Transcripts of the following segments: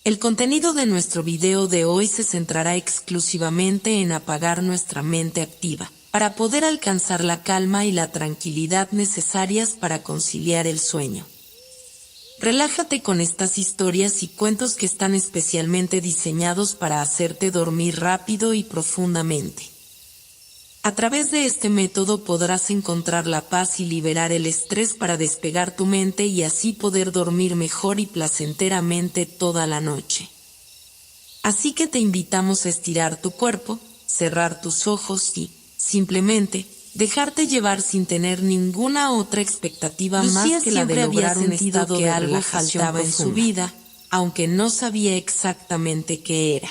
El contenido de nuestro video de hoy se centrará exclusivamente en apagar nuestra mente activa, para poder alcanzar la calma y la tranquilidad necesarias para conciliar el sueño. Relájate con estas historias y cuentos que están especialmente diseñados para hacerte dormir rápido y profundamente. A través de este método podrás encontrar la paz y liberar el estrés para despegar tu mente y así poder dormir mejor y placenteramente toda la noche. Así que te invitamos a estirar tu cuerpo, cerrar tus ojos y, simplemente, dejarte llevar sin tener ninguna otra expectativa más que la de lograr un estado que algo faltaba en su vida, aunque no sabía exactamente qué era.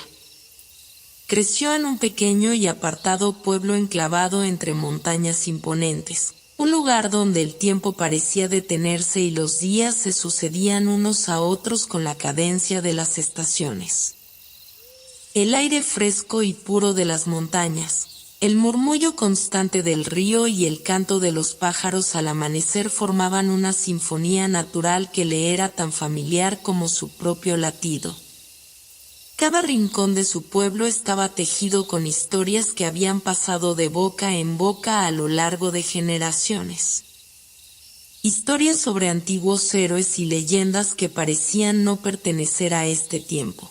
Creció en un pequeño y apartado pueblo enclavado entre montañas imponentes, un lugar donde el tiempo parecía detenerse y los días se sucedían unos a otros con la cadencia de las estaciones. El aire fresco y puro de las montañas, el murmullo constante del río y el canto de los pájaros al amanecer formaban una sinfonía natural que le era tan familiar como su propio latido. Cada rincón de su pueblo estaba tejido con historias que habían pasado de boca en boca a lo largo de generaciones. Historias sobre antiguos héroes y leyendas que parecían no pertenecer a este tiempo.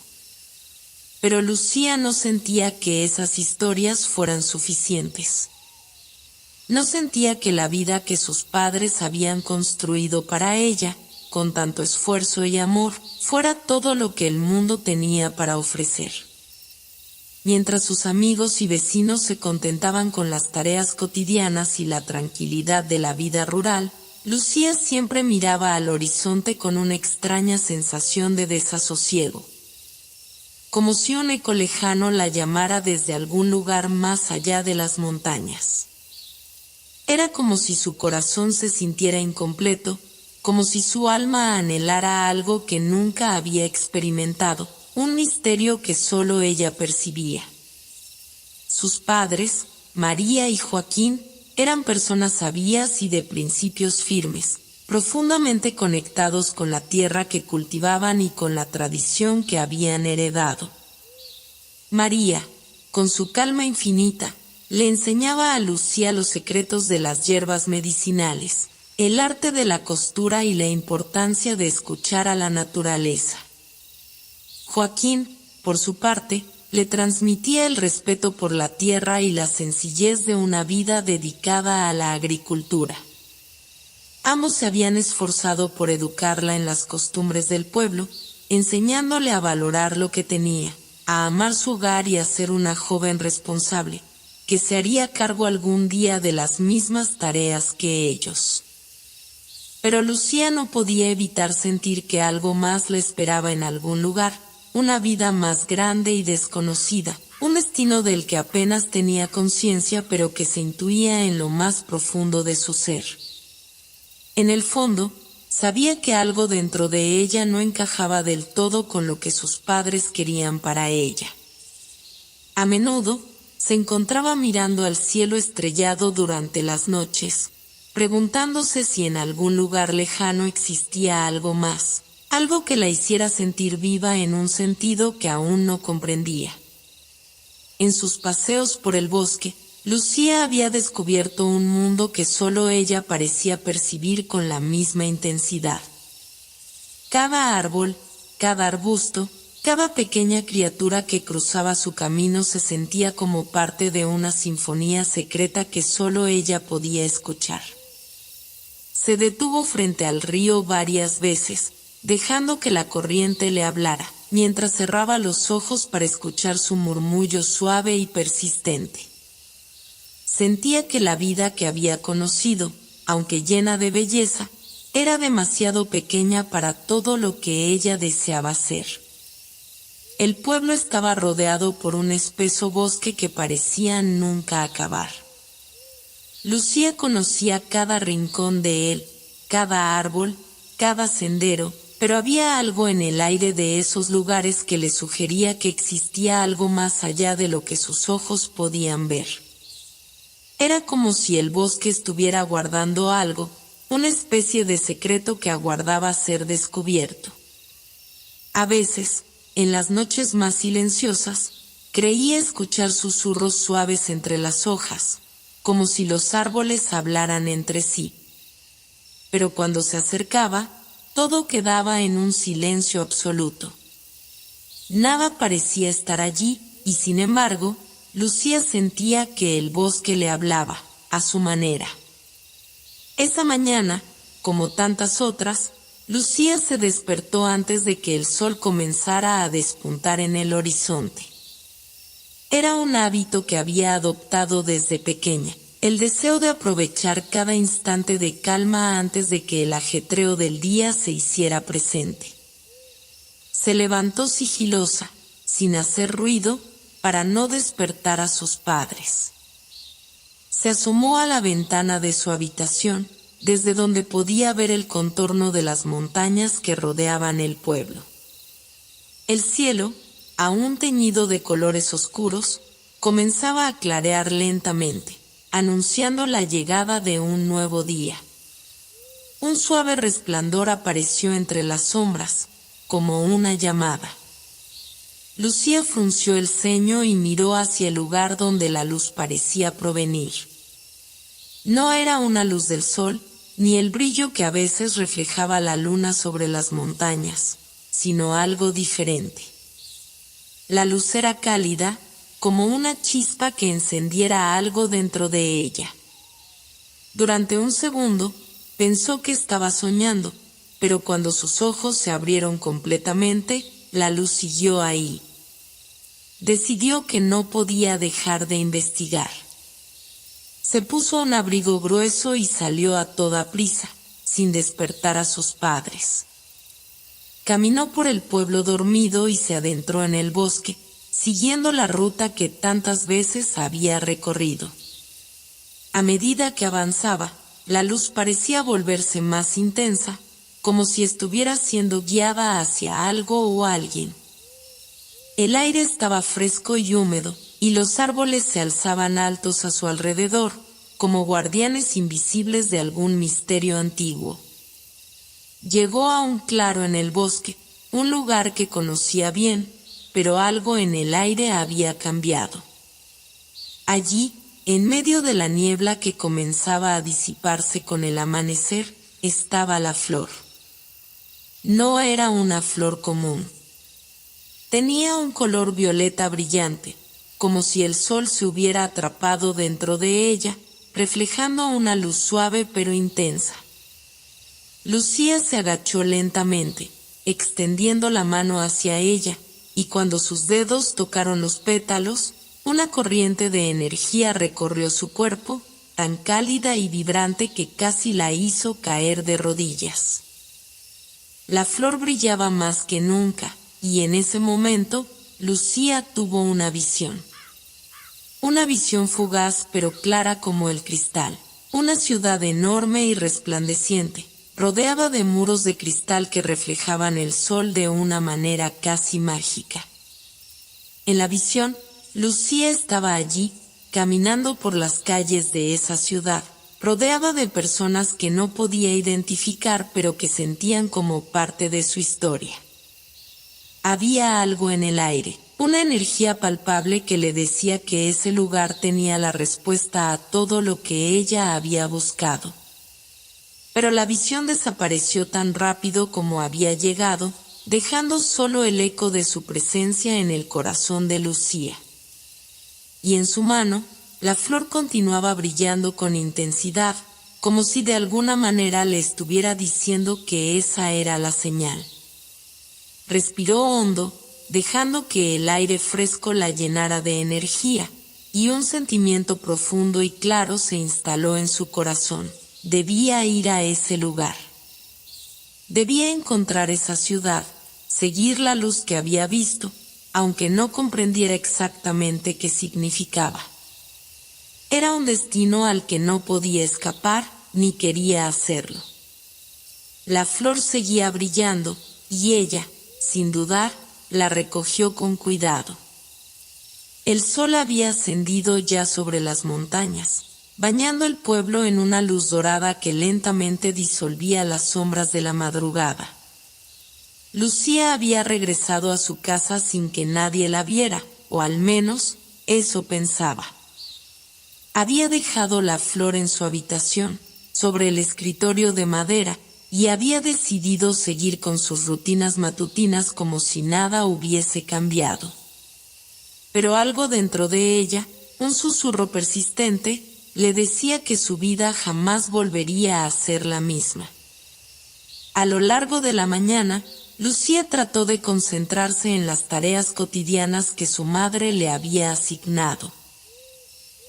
Pero Lucía no sentía que esas historias fueran suficientes. No sentía que la vida que sus padres habían construido para ella, con tanto esfuerzo y amor, fuera todo lo que el mundo tenía para ofrecer. Mientras sus amigos y vecinos se contentaban con las tareas cotidianas y la tranquilidad de la vida rural, Lucía siempre miraba al horizonte con una extraña sensación de desasosiego. Como si un eco lejano la llamara desde algún lugar más allá de las montañas. Era como si su corazón se sintiera incompleto, como si su alma anhelara algo que nunca había experimentado, un misterio que solo ella percibía. Sus padres, María y Joaquín, eran personas sabias y de principios firmes, profundamente conectados con la tierra que cultivaban y con la tradición que habían heredado. María, con su calma infinita, le enseñaba a Lucía los secretos de las hierbas medicinales, el arte de la costura y la importancia de escuchar a la naturaleza. Joaquín, por su parte, le transmitía el respeto por la tierra y la sencillez de una vida dedicada a la agricultura. Ambos se habían esforzado por educarla en las costumbres del pueblo, enseñándole a valorar lo que tenía, a amar su hogar y a ser una joven responsable, que se haría cargo algún día de las mismas tareas que ellos. Pero Lucía no podía evitar sentir que algo más le esperaba en algún lugar, una vida más grande y desconocida, un destino del que apenas tenía conciencia pero que se intuía en lo más profundo de su ser. En el fondo, sabía que algo dentro de ella no encajaba del todo con lo que sus padres querían para ella. A menudo, se encontraba mirando al cielo estrellado durante las noches, preguntándose si en algún lugar lejano existía algo más, algo que la hiciera sentir viva en un sentido que aún no comprendía. En sus paseos por el bosque, Lucía había descubierto un mundo que solo ella parecía percibir con la misma intensidad. Cada árbol, cada arbusto, cada pequeña criatura que cruzaba su camino se sentía como parte de una sinfonía secreta que solo ella podía escuchar. Se detuvo frente al río varias veces, dejando que la corriente le hablara, mientras cerraba los ojos para escuchar su murmullo suave y persistente. Sentía que la vida que había conocido, aunque llena de belleza, era demasiado pequeña para todo lo que ella deseaba ser. El pueblo estaba rodeado por un espeso bosque que parecía nunca acabar. Lucía conocía cada rincón de él, cada árbol, cada sendero, pero había algo en el aire de esos lugares que le sugería que existía algo más allá de lo que sus ojos podían ver. Era como si el bosque estuviera guardando algo, una especie de secreto que aguardaba ser descubierto. A veces, en las noches más silenciosas, creía escuchar susurros suaves entre las hojas, como si los árboles hablaran entre sí. Pero cuando se acercaba, todo quedaba en un silencio absoluto. Nada parecía estar allí, y sin embargo, Lucía sentía que el bosque le hablaba, a su manera. Esa mañana, como tantas otras, Lucía se despertó antes de que el sol comenzara a despuntar en el horizonte. Era un hábito que había adoptado desde pequeña, el deseo de aprovechar cada instante de calma antes de que el ajetreo del día se hiciera presente. Se levantó sigilosa, sin hacer ruido, para no despertar a sus padres. Se asomó a la ventana de su habitación, desde donde podía ver el contorno de las montañas que rodeaban el pueblo. El cielo, aún teñido de colores oscuros, comenzaba a clarear lentamente, anunciando la llegada de un nuevo día. Un suave resplandor apareció entre las sombras, como una llamada. Lucía frunció el ceño y miró hacia el lugar donde la luz parecía provenir. No era una luz del sol, ni el brillo que a veces reflejaba la luna sobre las montañas, sino algo diferente. La luz era cálida, como una chispa que encendiera algo dentro de ella. Durante un segundo, pensó que estaba soñando, pero cuando sus ojos se abrieron completamente, la luz siguió ahí. Decidió que no podía dejar de investigar. Se puso un abrigo grueso y salió a toda prisa, sin despertar a sus padres. Caminó por el pueblo dormido y se adentró en el bosque, siguiendo la ruta que tantas veces había recorrido. A medida que avanzaba, la luz parecía volverse más intensa, como si estuviera siendo guiada hacia algo o alguien. El aire estaba fresco y húmedo, y los árboles se alzaban altos a su alrededor, como guardianes invisibles de algún misterio antiguo. Llegó a un claro en el bosque, un lugar que conocía bien, pero algo en el aire había cambiado. Allí, en medio de la niebla que comenzaba a disiparse con el amanecer, estaba la flor. No era una flor común. Tenía un color violeta brillante, como si el sol se hubiera atrapado dentro de ella, reflejando una luz suave pero intensa. Lucía se agachó lentamente, extendiendo la mano hacia ella, y cuando sus dedos tocaron los pétalos, una corriente de energía recorrió su cuerpo, tan cálida y vibrante que casi la hizo caer de rodillas. La flor brillaba más que nunca, y en ese momento, Lucía tuvo una visión. Una visión fugaz pero clara como el cristal. Una ciudad enorme y resplandeciente, rodeada de muros de cristal que reflejaban el sol de una manera casi mágica. En la visión, Lucía estaba allí, caminando por las calles de esa ciudad, rodeada de personas que no podía identificar pero que sentían como parte de su historia. Había algo en el aire, una energía palpable que le decía que ese lugar tenía la respuesta a todo lo que ella había buscado. Pero la visión desapareció tan rápido como había llegado, dejando solo el eco de su presencia en el corazón de Lucía. Y en su mano, la flor continuaba brillando con intensidad, como si de alguna manera le estuviera diciendo que esa era la señal. Respiró hondo, dejando que el aire fresco la llenara de energía, y un sentimiento profundo y claro se instaló en su corazón. Debía ir a ese lugar. Debía encontrar esa ciudad, seguir la luz que había visto, aunque no comprendiera exactamente qué significaba. Era un destino al que no podía escapar, ni quería hacerlo. La flor seguía brillando, y ella, sin dudar, la recogió con cuidado. El sol había ascendido ya sobre las montañas, bañando el pueblo en una luz dorada que lentamente disolvía las sombras de la madrugada. Lucía había regresado a su casa sin que nadie la viera, o al menos, eso pensaba. Había dejado la flor en su habitación, sobre el escritorio de madera, y había decidido seguir con sus rutinas matutinas como si nada hubiese cambiado. Pero algo dentro de ella, un susurro persistente, le decía que su vida jamás volvería a ser la misma. A lo largo de la mañana, Lucía trató de concentrarse en las tareas cotidianas que su madre le había asignado.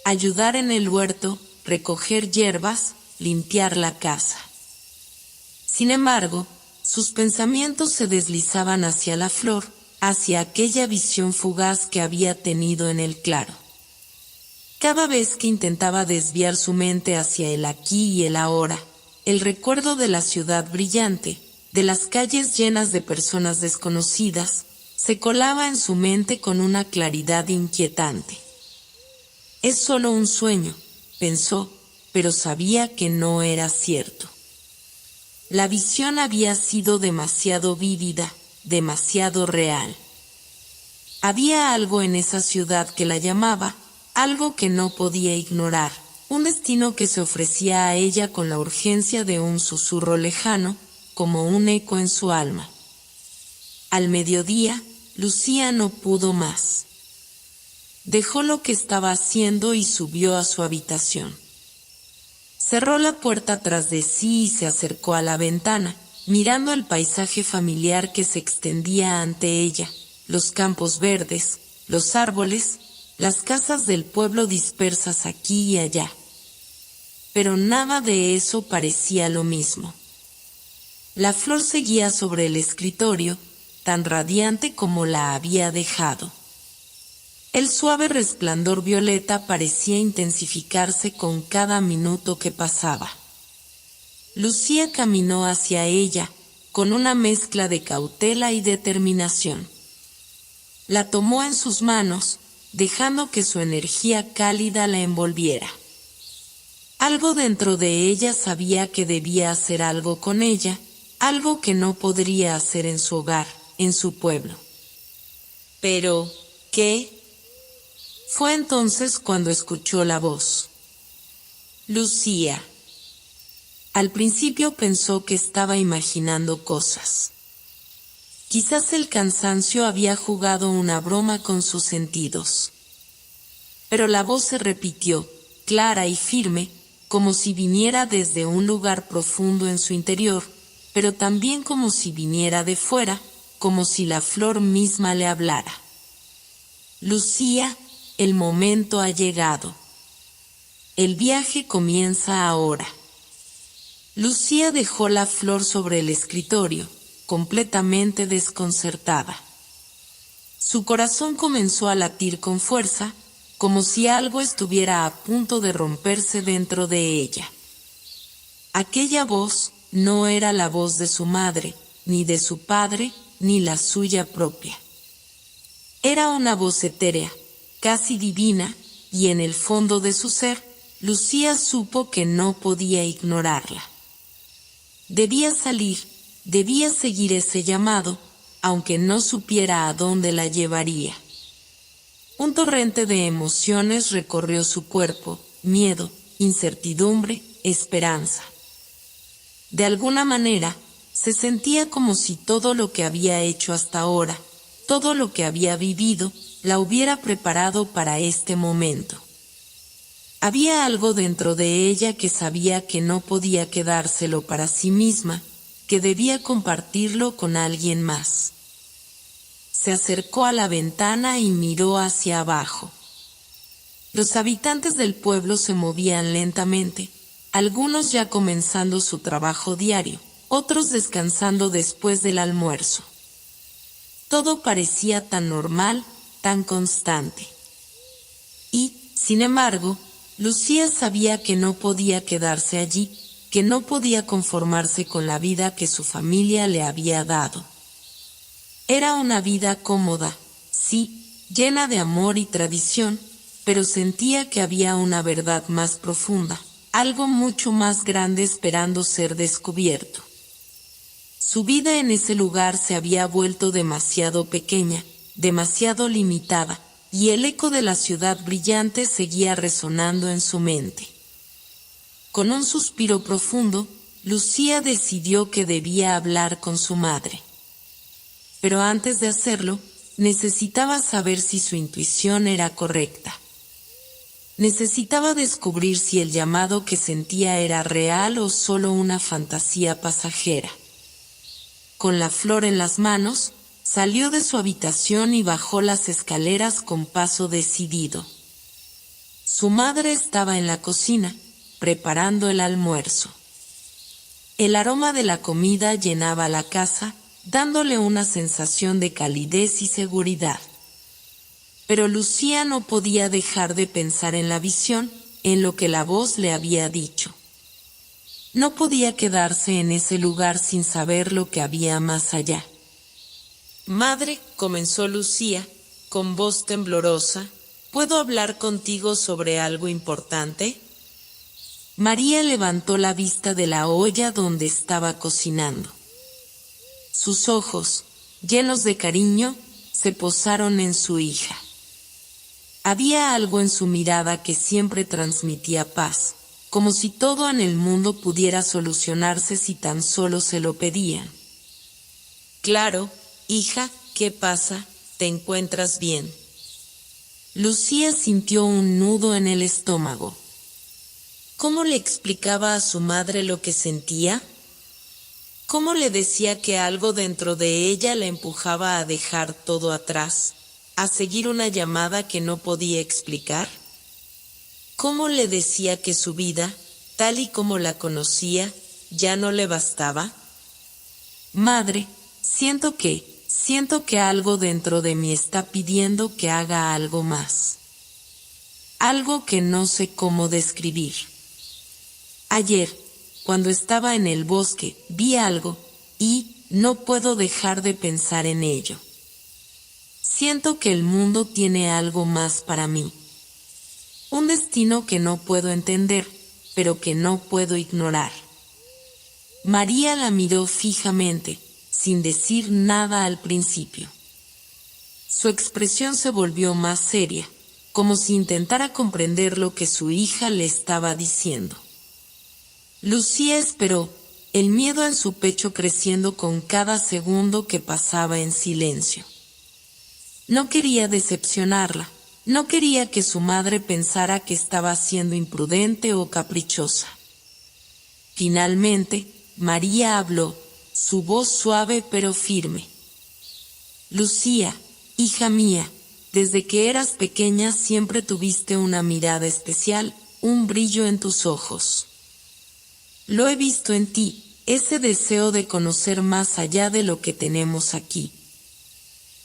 Ayudar en el huerto, recoger hierbas, limpiar la casa. Sin embargo, sus pensamientos se deslizaban hacia la flor, hacia aquella visión fugaz que había tenido en el claro. Cada vez que intentaba desviar su mente hacia el aquí y el ahora, el recuerdo de la ciudad brillante, de las calles llenas de personas desconocidas, se colaba en su mente con una claridad inquietante. Es solo un sueño, pensó, pero sabía que no era cierto. La visión había sido demasiado vívida, demasiado real. Había algo en esa ciudad que la llamaba, algo que no podía ignorar, un destino que se ofrecía a ella con la urgencia de un susurro lejano, como un eco en su alma. Al mediodía, Lucía no pudo más. Dejó lo que estaba haciendo y subió a su habitación. Cerró la puerta tras de sí y se acercó a la ventana, mirando el paisaje familiar que se extendía ante ella, los campos verdes, los árboles, las casas del pueblo dispersas aquí y allá. Pero nada de eso parecía lo mismo. La flor seguía sobre el escritorio, tan radiante como la había dejado. El suave resplandor violeta parecía intensificarse con cada minuto que pasaba. Lucía caminó hacia ella, con una mezcla de cautela y determinación. La tomó en sus manos, dejando que su energía cálida la envolviera. Algo dentro de ella sabía que debía hacer algo con ella, algo que no podría hacer en su hogar, en su pueblo. Pero, ¿qué? Fue entonces cuando escuchó la voz. Lucía. Al principio pensó que estaba imaginando cosas. Quizás el cansancio había jugado una broma con sus sentidos. Pero la voz se repitió, clara y firme, como si viniera desde un lugar profundo en su interior, pero también como si viniera de fuera, como si la flor misma le hablara. Lucía, el momento ha llegado. El viaje comienza ahora. Lucía dejó la flor sobre el escritorio, completamente desconcertada. Su corazón comenzó a latir con fuerza, como si algo estuviera a punto de romperse dentro de ella. Aquella voz no era la voz de su madre, ni de su padre, ni la suya propia. Era una voz etérea, casi divina, y en el fondo de su ser, Lucía supo que no podía ignorarla. Debía salir, debía seguir ese llamado, aunque no supiera a dónde la llevaría. Un torrente de emociones recorrió su cuerpo, miedo, incertidumbre, esperanza. De alguna manera, se sentía como si todo lo que había hecho hasta ahora, todo lo que había vivido, la hubiera preparado para este momento. Había algo dentro de ella que sabía que no podía quedárselo para sí misma, que debía compartirlo con alguien más. Se acercó a la ventana y miró hacia abajo. Los habitantes del pueblo se movían lentamente, algunos ya comenzando su trabajo diario, otros descansando después del almuerzo. Todo parecía tan normal, tan constante. Y, sin embargo, Lucía sabía que no podía quedarse allí, que no podía conformarse con la vida que su familia le había dado. Era una vida cómoda, sí, llena de amor y tradición, pero sentía que había una verdad más profunda, algo mucho más grande esperando ser descubierto. Su vida en ese lugar se había vuelto demasiado pequeña, demasiado limitada, y el eco de la ciudad brillante seguía resonando en su mente. Con un suspiro profundo, Lucía decidió que debía hablar con su madre. Pero antes de hacerlo, necesitaba saber si su intuición era correcta. Necesitaba descubrir si el llamado que sentía era real o solo una fantasía pasajera. Con la flor en las manos, salió de su habitación y bajó las escaleras con paso decidido. Su madre estaba en la cocina, preparando el almuerzo. El aroma de la comida llenaba la casa, dándole una sensación de calidez y seguridad. Pero Lucía no podía dejar de pensar en la visión, en lo que la voz le había dicho. No podía quedarse en ese lugar sin saber lo que había más allá. «Madre», comenzó Lucía, con voz temblorosa, «¿puedo hablar contigo sobre algo importante?» María levantó la vista de la olla donde estaba cocinando. Sus ojos, llenos de cariño, se posaron en su hija. Había algo en su mirada que siempre transmitía paz, como si todo en el mundo pudiera solucionarse si tan solo se lo pedían. «Claro, hija, ¿qué pasa? ¿Te encuentras bien?» Lucía sintió un nudo en el estómago. ¿Cómo le explicaba a su madre lo que sentía? ¿Cómo le decía que algo dentro de ella la empujaba a dejar todo atrás, a seguir una llamada que no podía explicar? ¿Cómo le decía que su vida, tal y como la conocía, ya no le bastaba? «Madre, siento que algo dentro de mí está pidiendo que haga algo más. Algo que no sé cómo describir. Ayer, cuando estaba en el bosque, vi algo, y no puedo dejar de pensar en ello. Siento que el mundo tiene algo más para mí. Un destino que no puedo entender, pero que no puedo ignorar». María la miró fijamente, sin decir nada al principio. Su expresión se volvió más seria, como si intentara comprender lo que su hija le estaba diciendo. Lucía esperó, el miedo en su pecho creciendo con cada segundo que pasaba en silencio. No quería decepcionarla, no quería que su madre pensara que estaba siendo imprudente o caprichosa. Finalmente, María habló, su voz suave pero firme. «Lucía, hija mía, desde que eras pequeña siempre tuviste una mirada especial, un brillo en tus ojos. Lo he visto en ti, ese deseo de conocer más allá de lo que tenemos aquí.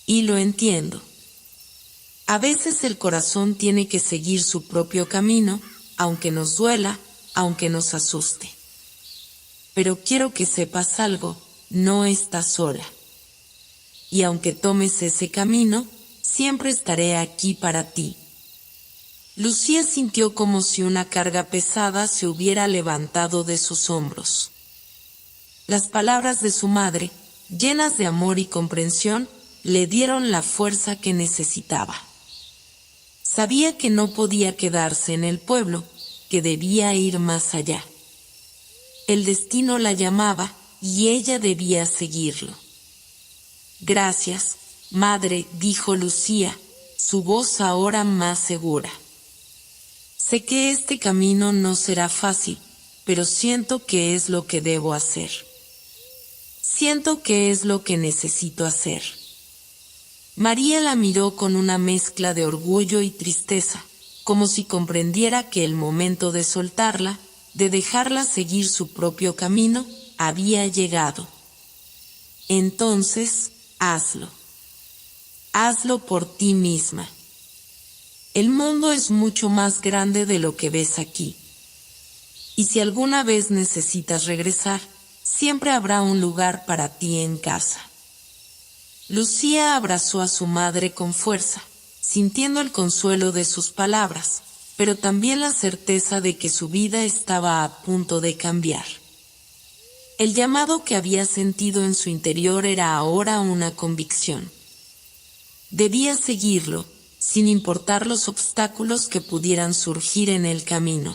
Y lo entiendo. A veces el corazón tiene que seguir su propio camino, aunque nos duela, aunque nos asuste. Pero quiero que sepas algo, no estás sola. Y aunque tomes ese camino, siempre estaré aquí para ti». Lucía sintió como si una carga pesada se hubiera levantado de sus hombros. Las palabras de su madre, llenas de amor y comprensión, le dieron la fuerza que necesitaba. Sabía que no podía quedarse en el pueblo, que debía ir más allá. El destino la llamaba y ella debía seguirlo. «Gracias, madre», dijo Lucía, su voz ahora más segura. «Sé que este camino no será fácil, pero siento que es lo que debo hacer. Siento que es lo que necesito hacer». María la miró con una mezcla de orgullo y tristeza, como si comprendiera que el momento de soltarla, de dejarla seguir su propio camino, había llegado. «Entonces, hazlo. Hazlo por ti misma. El mundo es mucho más grande de lo que ves aquí. Y si alguna vez necesitas regresar, siempre habrá un lugar para ti en casa». Lucía abrazó a su madre con fuerza, sintiendo el consuelo de sus palabras, pero también la certeza de que su vida estaba a punto de cambiar. El llamado que había sentido en su interior era ahora una convicción. Debía seguirlo, sin importar los obstáculos que pudieran surgir en el camino.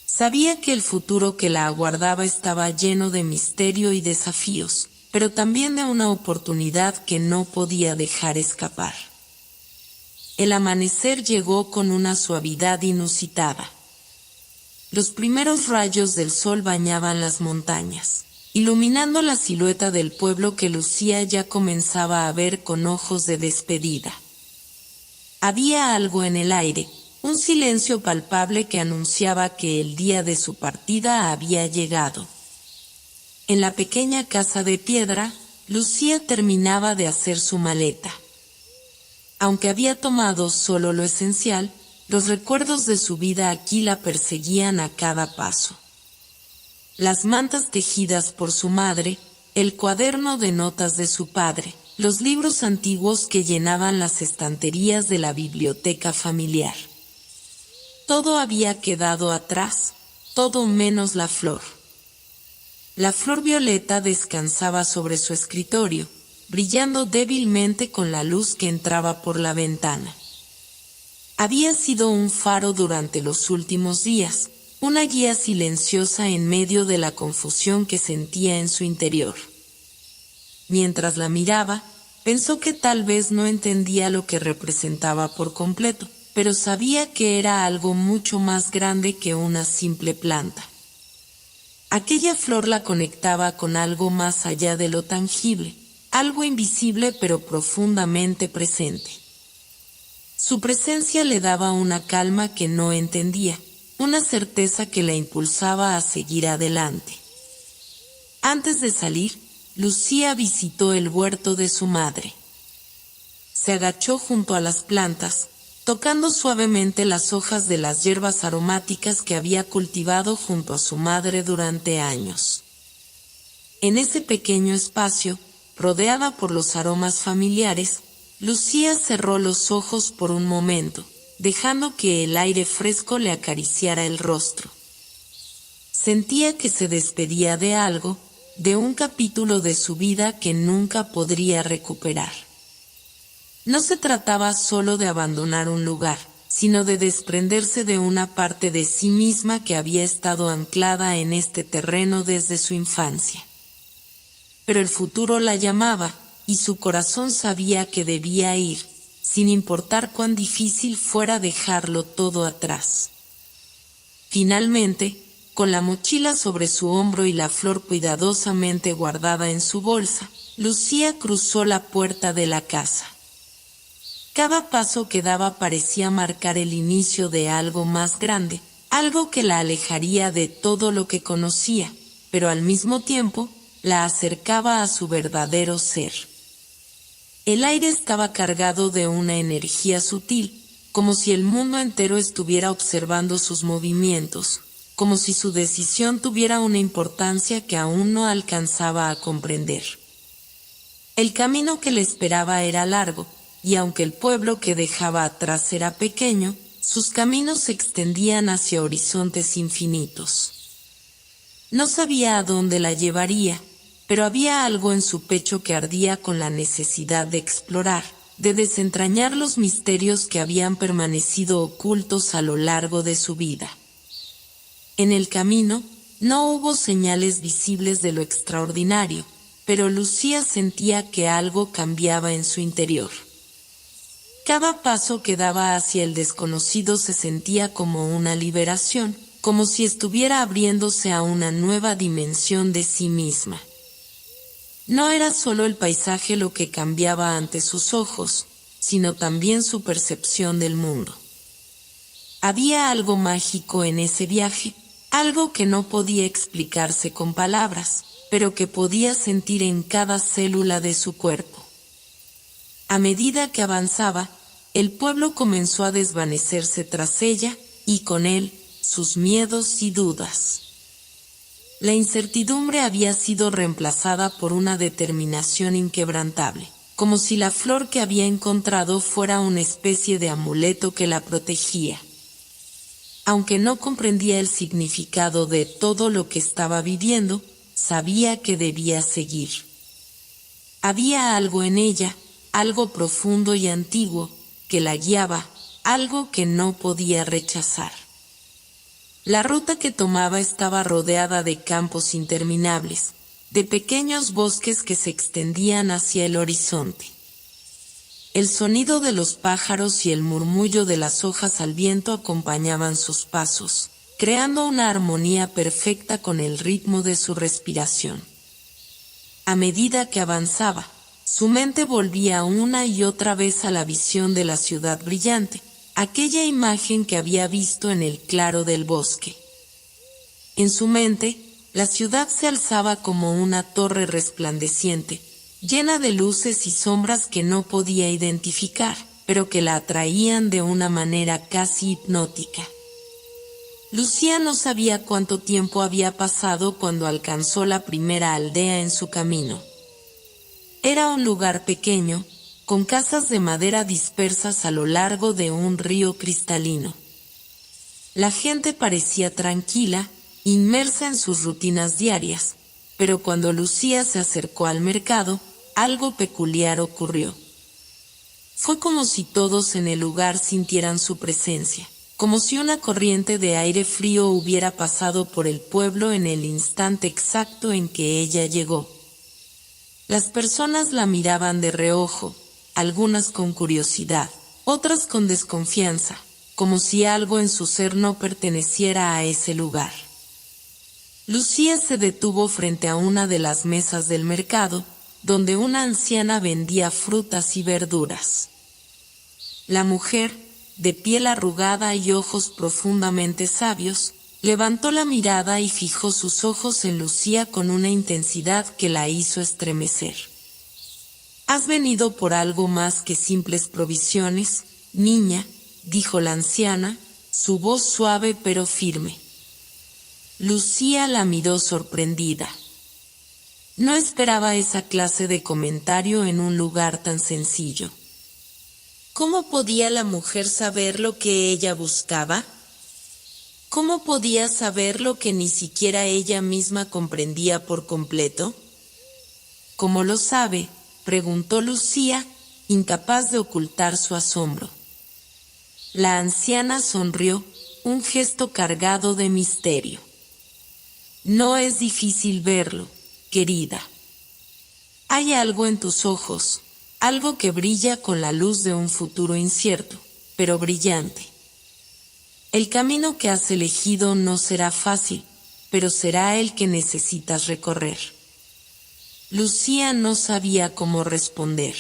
Sabía que el futuro que la aguardaba estaba lleno de misterio y desafíos, pero también de una oportunidad que no podía dejar escapar. El amanecer llegó con una suavidad inusitada. Los primeros rayos del sol bañaban las montañas, iluminando la silueta del pueblo que Lucía ya comenzaba a ver con ojos de despedida. Había algo en el aire, un silencio palpable que anunciaba que el día de su partida había llegado. En la pequeña casa de piedra, Lucía terminaba de hacer su maleta. Aunque había tomado solo lo esencial, los recuerdos de su vida aquí la perseguían a cada paso. Las mantas tejidas por su madre, el cuaderno de notas de su padre, los libros antiguos que llenaban las estanterías de la biblioteca familiar. Todo había quedado atrás, todo menos la flor. La flor violeta descansaba sobre su escritorio, brillando débilmente con la luz que entraba por la ventana. Había sido un faro durante los últimos días, una guía silenciosa en medio de la confusión que sentía en su interior. Mientras la miraba, pensó que tal vez no entendía lo que representaba por completo, pero sabía que era algo mucho más grande que una simple planta. Aquella flor la conectaba con algo más allá de lo tangible, algo invisible pero profundamente presente. Su presencia le daba una calma que no entendía, una certeza que la impulsaba a seguir adelante. Antes de salir, Lucía visitó el huerto de su madre. Se agachó junto a las plantas, tocando suavemente las hojas de las hierbas aromáticas que había cultivado junto a su madre durante años. En ese pequeño espacio, rodeada por los aromas familiares, Lucía cerró los ojos por un momento, dejando que el aire fresco le acariciara el rostro. Sentía que se despedía de algo, de un capítulo de su vida que nunca podría recuperar. No se trataba solo de abandonar un lugar, sino de desprenderse de una parte de sí misma que había estado anclada en este terreno desde su infancia. Pero el futuro la llamaba, y su corazón sabía que debía ir, sin importar cuán difícil fuera dejarlo todo atrás. Finalmente, con la mochila sobre su hombro y la flor cuidadosamente guardada en su bolsa, Lucía cruzó la puerta de la casa. Cada paso que daba parecía marcar el inicio de algo más grande, algo que la alejaría de todo lo que conocía, pero al mismo tiempo, la acercaba a su verdadero ser. El aire estaba cargado de una energía sutil, como si el mundo entero estuviera observando sus movimientos, como si su decisión tuviera una importancia que aún no alcanzaba a comprender. El camino que le esperaba era largo, y aunque el pueblo que dejaba atrás era pequeño, sus caminos se extendían hacia horizontes infinitos. No sabía a dónde la llevaría, pero había algo en su pecho que ardía con la necesidad de explorar, de desentrañar los misterios que habían permanecido ocultos a lo largo de su vida. En el camino, no hubo señales visibles de lo extraordinario, pero Lucía sentía que algo cambiaba en su interior. Cada paso que daba hacia el desconocido se sentía como una liberación, como si estuviera abriéndose a una nueva dimensión de sí misma. No era solo el paisaje lo que cambiaba ante sus ojos, sino también su percepción del mundo. Había algo mágico en ese viaje, algo que no podía explicarse con palabras, pero que podía sentir en cada célula de su cuerpo. A medida que avanzaba, el pueblo comenzó a desvanecerse tras ella, y con él, sus miedos y dudas. La incertidumbre había sido reemplazada por una determinación inquebrantable, como si la flor que había encontrado fuera una especie de amuleto que la protegía. Aunque no comprendía el significado de todo lo que estaba viviendo, sabía que debía seguir. Había algo en ella, algo profundo y antiguo, que la guiaba, algo que no podía rechazar. La ruta que tomaba estaba rodeada de campos interminables, de pequeños bosques que se extendían hacia el horizonte. El sonido de los pájaros y el murmullo de las hojas al viento acompañaban sus pasos, creando una armonía perfecta con el ritmo de su respiración. A medida que avanzaba, su mente volvía una y otra vez a la visión de la ciudad brillante, aquella imagen que había visto en el claro del bosque. En su mente, la ciudad se alzaba como una torre resplandeciente, llena de luces y sombras que no podía identificar, pero que la atraían de una manera casi hipnótica. Lucía no sabía cuánto tiempo había pasado cuando alcanzó la primera aldea en su camino. Era un lugar pequeño, con casas de madera dispersas a lo largo de un río cristalino. La gente parecía tranquila, inmersa en sus rutinas diarias, pero cuando Lucía se acercó al mercado, algo peculiar ocurrió. Fue como si todos en el lugar sintieran su presencia, como si una corriente de aire frío hubiera pasado por el pueblo en el instante exacto en que ella llegó. Las personas la miraban de reojo, algunas con curiosidad, otras con desconfianza, como si algo en su ser no perteneciera a ese lugar. Lucía se detuvo frente a una de las mesas del mercado, donde una anciana vendía frutas y verduras. La mujer, de piel arrugada y ojos profundamente sabios, levantó la mirada y fijó sus ojos en Lucía con una intensidad que la hizo estremecer. «Has venido por algo más que simples provisiones, niña», dijo la anciana, su voz suave pero firme. Lucía la miró sorprendida. No esperaba esa clase de comentario en un lugar tan sencillo. ¿Cómo podía la mujer saber lo que ella buscaba? ¿Cómo podía saber lo que ni siquiera ella misma comprendía por completo? ¿Cómo lo sabe?, preguntó Lucía, incapaz de ocultar su asombro. La anciana sonrió, un gesto cargado de misterio. No es difícil verlo, querida. Hay algo en tus ojos, algo que brilla con la luz de un futuro incierto, pero brillante. El camino que has elegido no será fácil, pero será el que necesitas recorrer. Lucía no sabía cómo responder.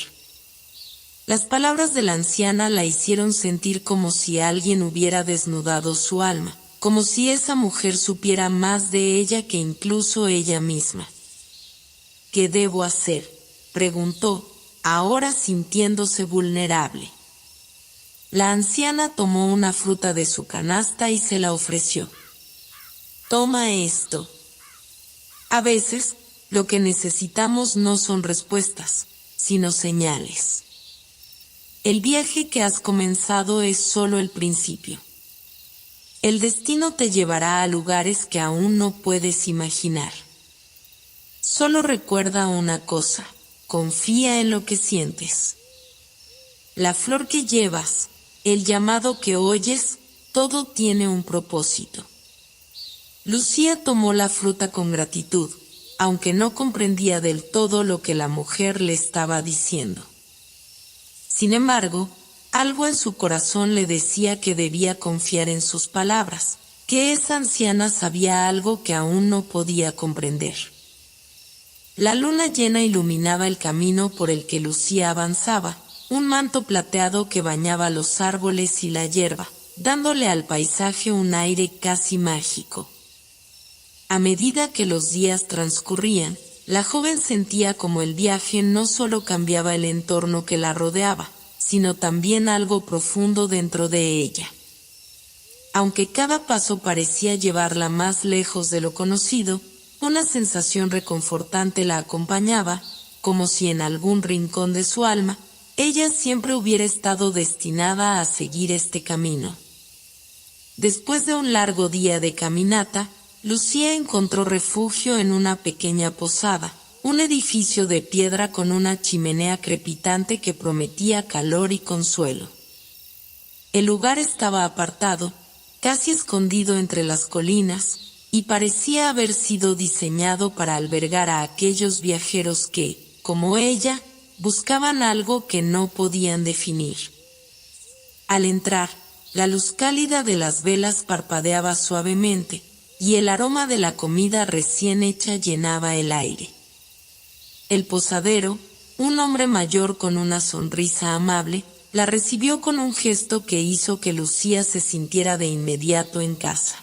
Las palabras de la anciana la hicieron sentir como si alguien hubiera desnudado su alma, como si esa mujer supiera más de ella que incluso ella misma. ¿Qué debo hacer?, preguntó, ahora sintiéndose vulnerable. La anciana tomó una fruta de su canasta y se la ofreció. Toma esto. A veces, lo que necesitamos no son respuestas, sino señales. El viaje que has comenzado es solo el principio. El destino te llevará a lugares que aún no puedes imaginar. Solo recuerda una cosa, confía en lo que sientes. La flor que llevas, el llamado que oyes, todo tiene un propósito. Lucía tomó la fruta con gratitud, aunque no comprendía del todo lo que la mujer le estaba diciendo. Sin embargo, algo en su corazón le decía que debía confiar en sus palabras, que esa anciana sabía algo que aún no podía comprender. La luna llena iluminaba el camino por el que Lucía avanzaba, un manto plateado que bañaba los árboles y la hierba, dándole al paisaje un aire casi mágico. A medida que los días transcurrían, la joven sentía como el viaje no solo cambiaba el entorno que la rodeaba, sino también algo profundo dentro de ella. Aunque cada paso parecía llevarla más lejos de lo conocido, una sensación reconfortante la acompañaba, como si en algún rincón de su alma, ella siempre hubiera estado destinada a seguir este camino. Después de un largo día de caminata, Lucía encontró refugio en una pequeña posada, un edificio de piedra con una chimenea crepitante que prometía calor y consuelo. El lugar estaba apartado, casi escondido entre las colinas, y parecía haber sido diseñado para albergar a aquellos viajeros que, como ella, buscaban algo que no podían definir. Al entrar, la luz cálida de las velas parpadeaba suavemente, y el aroma de la comida recién hecha llenaba el aire. El posadero, un hombre mayor con una sonrisa amable, la recibió con un gesto que hizo que Lucía se sintiera de inmediato en casa.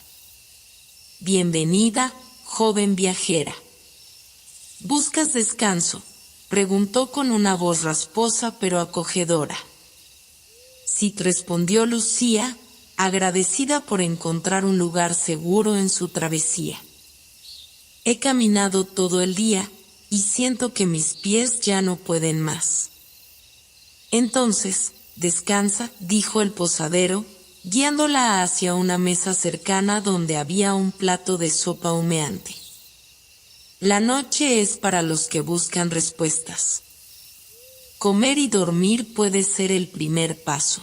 «Bienvenida, joven viajera». «¿Buscas descanso?», preguntó con una voz rasposa pero acogedora. «Sí», respondió Lucía, agradecida por encontrar un lugar seguro en su travesía. «He caminado todo el día, y siento que mis pies ya no pueden más». «Entonces, descansa», dijo el posadero, guiándola hacia una mesa cercana donde había un plato de sopa humeante. «La noche es para los que buscan respuestas. Comer y dormir puede ser el primer paso».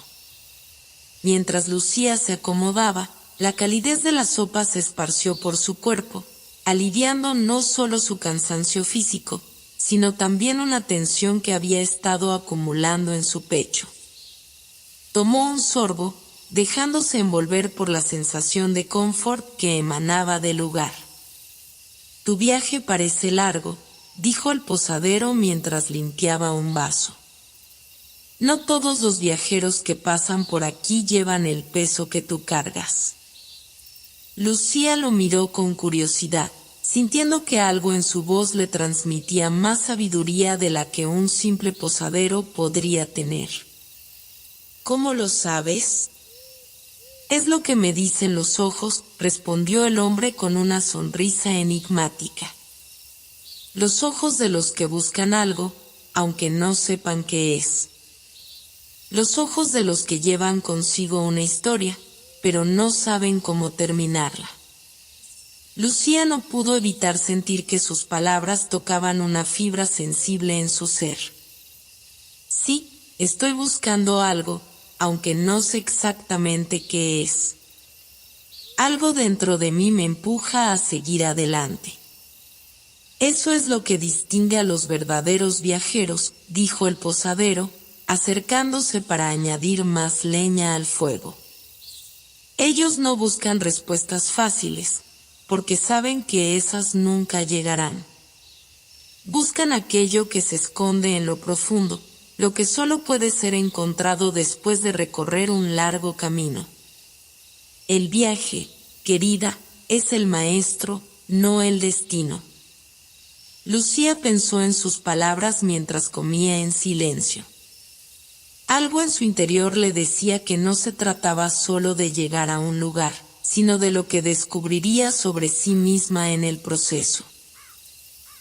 Mientras Lucía se acomodaba, la calidez de la sopa se esparció por su cuerpo, aliviando no solo su cansancio físico, sino también una tensión que había estado acumulando en su pecho. Tomó un sorbo, dejándose envolver por la sensación de confort que emanaba del lugar. «Tu viaje parece largo», dijo el posadero mientras limpiaba un vaso. «No todos los viajeros que pasan por aquí llevan el peso que tú cargas». Lucía lo miró con curiosidad, sintiendo que algo en su voz le transmitía más sabiduría de la que un simple posadero podría tener. «¿Cómo lo sabes?». «Es lo que me dicen los ojos», respondió el hombre con una sonrisa enigmática. «Los ojos de los que buscan algo, aunque no sepan qué es. Los ojos de los que llevan consigo una historia, pero no saben cómo terminarla». Lucía no pudo evitar sentir que sus palabras tocaban una fibra sensible en su ser. «Sí, estoy buscando algo, aunque no sé exactamente qué es. Algo dentro de mí me empuja a seguir adelante». «Eso es lo que distingue a los verdaderos viajeros», dijo el posadero, acercándose para añadir más leña al fuego. «Ellos no buscan respuestas fáciles, porque saben que esas nunca llegarán. Buscan aquello que se esconde en lo profundo, lo que solo puede ser encontrado después de recorrer un largo camino. El viaje, querida, es el maestro, no el destino». Lucía pensó en sus palabras mientras comía en silencio. Algo en su interior le decía que no se trataba solo de llegar a un lugar, sino de lo que descubriría sobre sí misma en el proceso.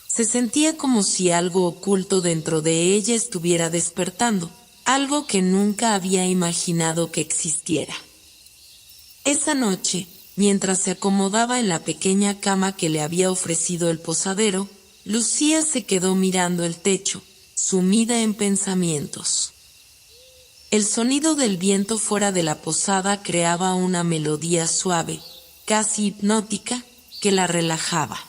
Se sentía como si algo oculto dentro de ella estuviera despertando, algo que nunca había imaginado que existiera. Esa noche, mientras se acomodaba en la pequeña cama que le había ofrecido el posadero, Lucía se quedó mirando el techo, sumida en pensamientos. El sonido del viento fuera de la posada creaba una melodía suave, casi hipnótica, que la relajaba.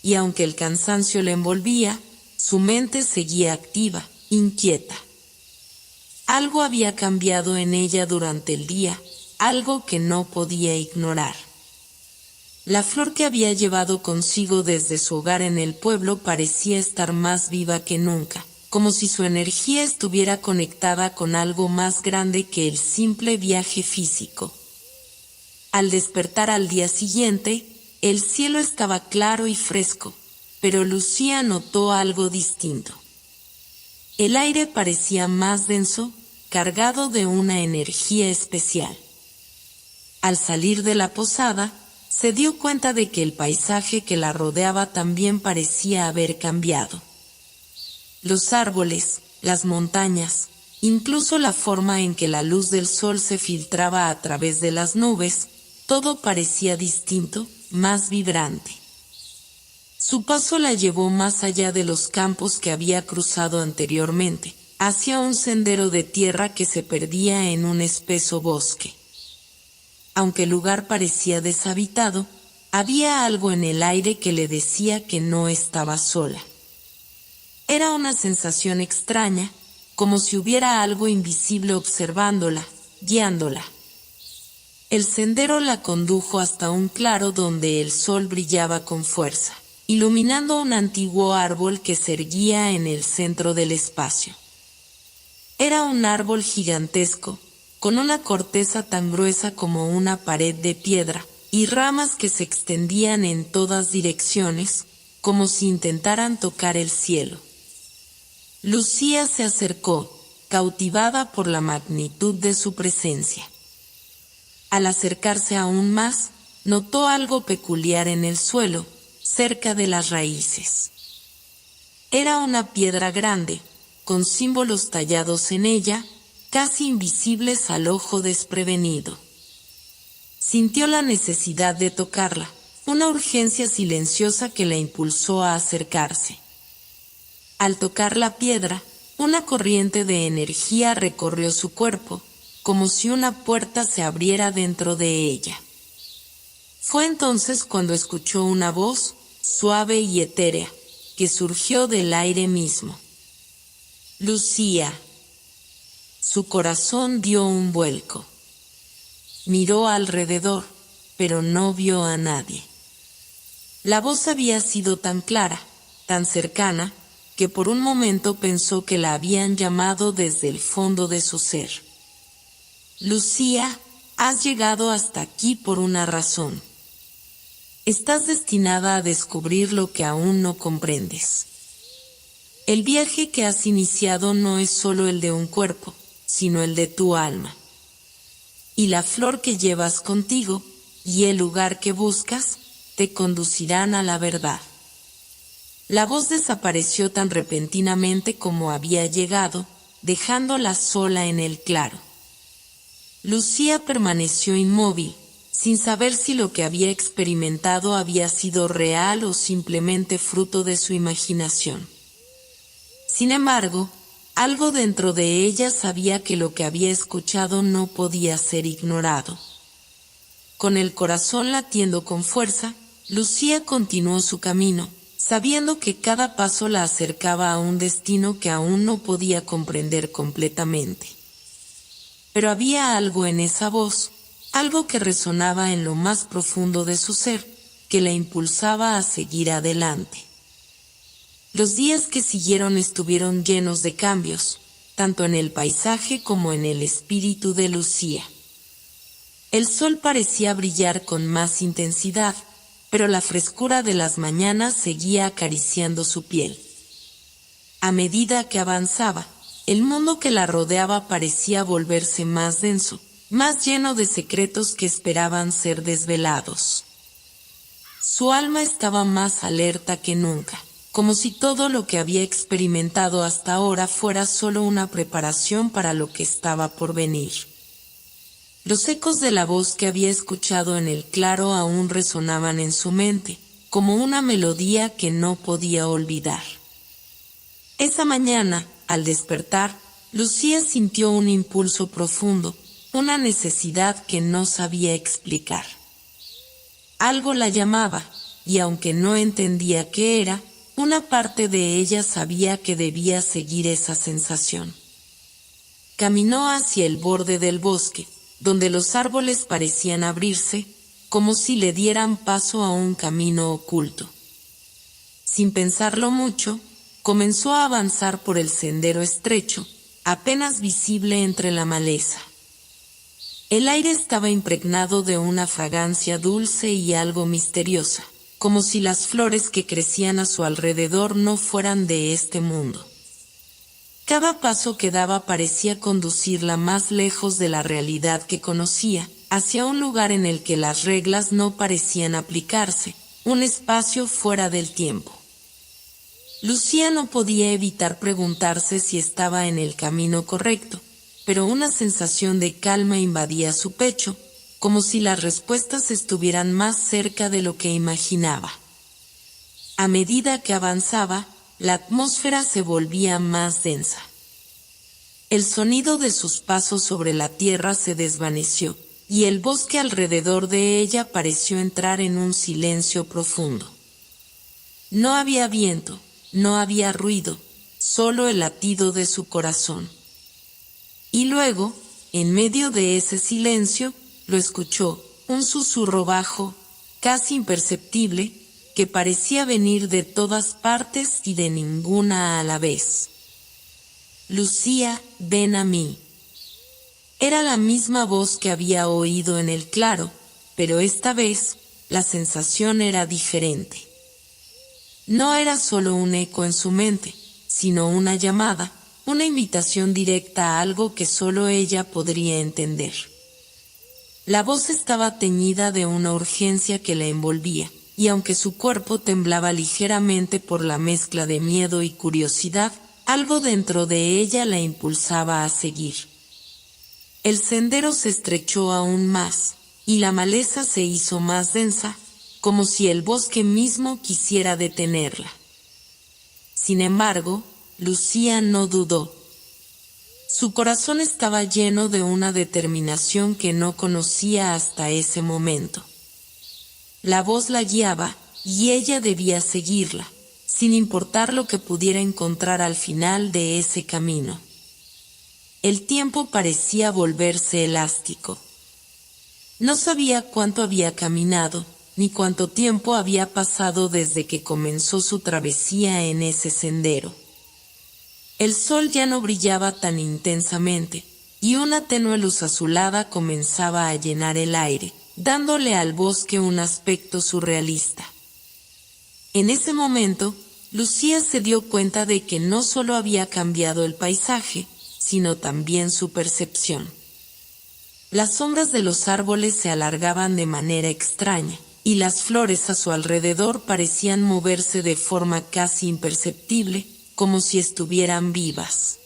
Y aunque el cansancio le envolvía, su mente seguía activa, inquieta. Algo había cambiado en ella durante el día, algo que no podía ignorar. La flor que había llevado consigo desde su hogar en el pueblo parecía estar más viva que nunca, como si su energía estuviera conectada con algo más grande que el simple viaje físico. Al despertar al día siguiente, el cielo estaba claro y fresco, pero Lucía notó algo distinto. El aire parecía más denso, cargado de una energía especial. Al salir de la posada, se dio cuenta de que el paisaje que la rodeaba también parecía haber cambiado. Los árboles, las montañas, incluso la forma en que la luz del sol se filtraba a través de las nubes, todo parecía distinto, más vibrante. Su paso la llevó más allá de los campos que había cruzado anteriormente, hacia un sendero de tierra que se perdía en un espeso bosque. Aunque el lugar parecía deshabitado, había algo en el aire que le decía que no estaba sola. Era una sensación extraña, como si hubiera algo invisible observándola, guiándola. El sendero la condujo hasta un claro donde el sol brillaba con fuerza, iluminando un antiguo árbol que se erguía en el centro del espacio. Era un árbol gigantesco, con una corteza tan gruesa como una pared de piedra, y ramas que se extendían en todas direcciones, como si intentaran tocar el cielo. Lucía se acercó, cautivada por la magnitud de su presencia. Al acercarse aún más, notó algo peculiar en el suelo, cerca de las raíces. Era una piedra grande, con símbolos tallados en ella, casi invisibles al ojo desprevenido. Sintió la necesidad de tocarla, una urgencia silenciosa que la impulsó a acercarse. Al tocar la piedra, una corriente de energía recorrió su cuerpo, como si una puerta se abriera dentro de ella. Fue entonces cuando escuchó una voz, suave y etérea, que surgió del aire mismo. Lucía. Su corazón dio un vuelco. Miró alrededor, pero no vio a nadie. La voz había sido tan clara, tan cercana, que por un momento pensó que la habían llamado desde el fondo de su ser. Lucía, has llegado hasta aquí por una razón. Estás destinada a descubrir lo que aún no comprendes. El viaje que has iniciado no es solo el de un cuerpo, sino el de tu alma. Y la flor que llevas contigo, y el lugar que buscas, te conducirán a la verdad. La voz desapareció tan repentinamente como había llegado, dejándola sola en el claro. Lucía permaneció inmóvil, sin saber si lo que había experimentado había sido real o simplemente fruto de su imaginación. Sin embargo, algo dentro de ella sabía que lo que había escuchado no podía ser ignorado. Con el corazón latiendo con fuerza, Lucía continuó su camino, sabiendo que cada paso la acercaba a un destino que aún no podía comprender completamente. Pero había algo en esa voz, algo que resonaba en lo más profundo de su ser, que la impulsaba a seguir adelante. Los días que siguieron estuvieron llenos de cambios, tanto en el paisaje como en el espíritu de Lucía. El sol parecía brillar con más intensidad, pero la frescura de las mañanas seguía acariciando su piel. A medida que avanzaba, el mundo que la rodeaba parecía volverse más denso, más lleno de secretos que esperaban ser desvelados. Su alma estaba más alerta que nunca, como si todo lo que había experimentado hasta ahora fuera solo una preparación para lo que estaba por venir. Los ecos de la voz que había escuchado en el claro aún resonaban en su mente, como una melodía que no podía olvidar. Esa mañana, al despertar, Lucía sintió un impulso profundo, una necesidad que no sabía explicar. Algo la llamaba, y aunque no entendía qué era, una parte de ella sabía que debía seguir esa sensación. Caminó hacia el borde del bosque, donde los árboles parecían abrirse, como si le dieran paso a un camino oculto. Sin pensarlo mucho, comenzó a avanzar por el sendero estrecho, apenas visible entre la maleza. El aire estaba impregnado de una fragancia dulce y algo misteriosa, como si las flores que crecían a su alrededor no fueran de este mundo. Cada paso que daba parecía conducirla más lejos de la realidad que conocía, hacia un lugar en el que las reglas no parecían aplicarse, un espacio fuera del tiempo. Lucía no podía evitar preguntarse si estaba en el camino correcto, pero una sensación de calma invadía su pecho, como si las respuestas estuvieran más cerca de lo que imaginaba. A medida que avanzaba, la atmósfera se volvía más densa. El sonido de sus pasos sobre la tierra se desvaneció, y el bosque alrededor de ella pareció entrar en un silencio profundo. No había viento, no había ruido, solo el latido de su corazón. Y luego, en medio de ese silencio, lo escuchó, un susurro bajo, casi imperceptible, que parecía venir de todas partes y de ninguna a la vez. Lucía, ven a mí. Era la misma voz que había oído en el claro, pero esta vez, la sensación era diferente. No era solo un eco en su mente, sino una llamada, una invitación directa a algo que solo ella podría entender. La voz estaba teñida de una urgencia que la envolvía, y aunque su cuerpo temblaba ligeramente por la mezcla de miedo y curiosidad, algo dentro de ella la impulsaba a seguir. El sendero se estrechó aún más, y la maleza se hizo más densa, como si el bosque mismo quisiera detenerla. Sin embargo, Lucía no dudó. Su corazón estaba lleno de una determinación que no conocía hasta ese momento. La voz la guiaba, y ella debía seguirla, sin importar lo que pudiera encontrar al final de ese camino. El tiempo parecía volverse elástico. No sabía cuánto había caminado, ni cuánto tiempo había pasado desde que comenzó su travesía en ese sendero. El sol ya no brillaba tan intensamente, y una tenue luz azulada comenzaba a llenar el aire, dándole al bosque un aspecto surrealista. En ese momento, Lucía se dio cuenta de que no solo había cambiado el paisaje, sino también su percepción. Las sombras de los árboles se alargaban de manera extraña, y las flores a su alrededor parecían moverse de forma casi imperceptible, como si estuvieran vivas.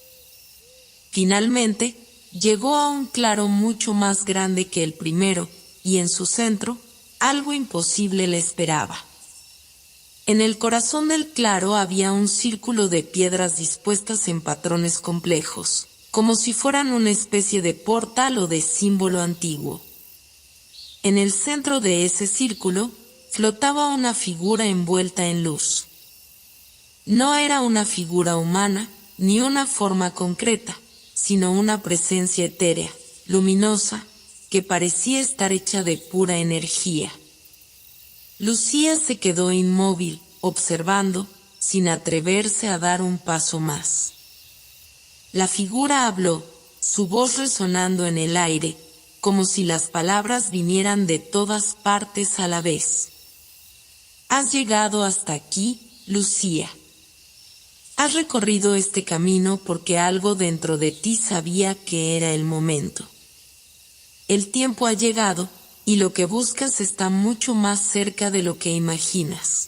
Finalmente, llegó a un claro mucho más grande que el primero, y en su centro, algo imposible le esperaba. En el corazón del claro había un círculo de piedras dispuestas en patrones complejos, como si fueran una especie de portal o de símbolo antiguo. En el centro de ese círculo, flotaba una figura envuelta en luz. No era una figura humana, ni una forma concreta, sino una presencia etérea, luminosa, que parecía estar hecha de pura energía. Lucía se quedó inmóvil, observando, sin atreverse a dar un paso más. La figura habló, su voz resonando en el aire, como si las palabras vinieran de todas partes a la vez. Has llegado hasta aquí, Lucía. Has recorrido este camino porque algo dentro de ti sabía que era el momento. El tiempo ha llegado, y lo que buscas está mucho más cerca de lo que imaginas.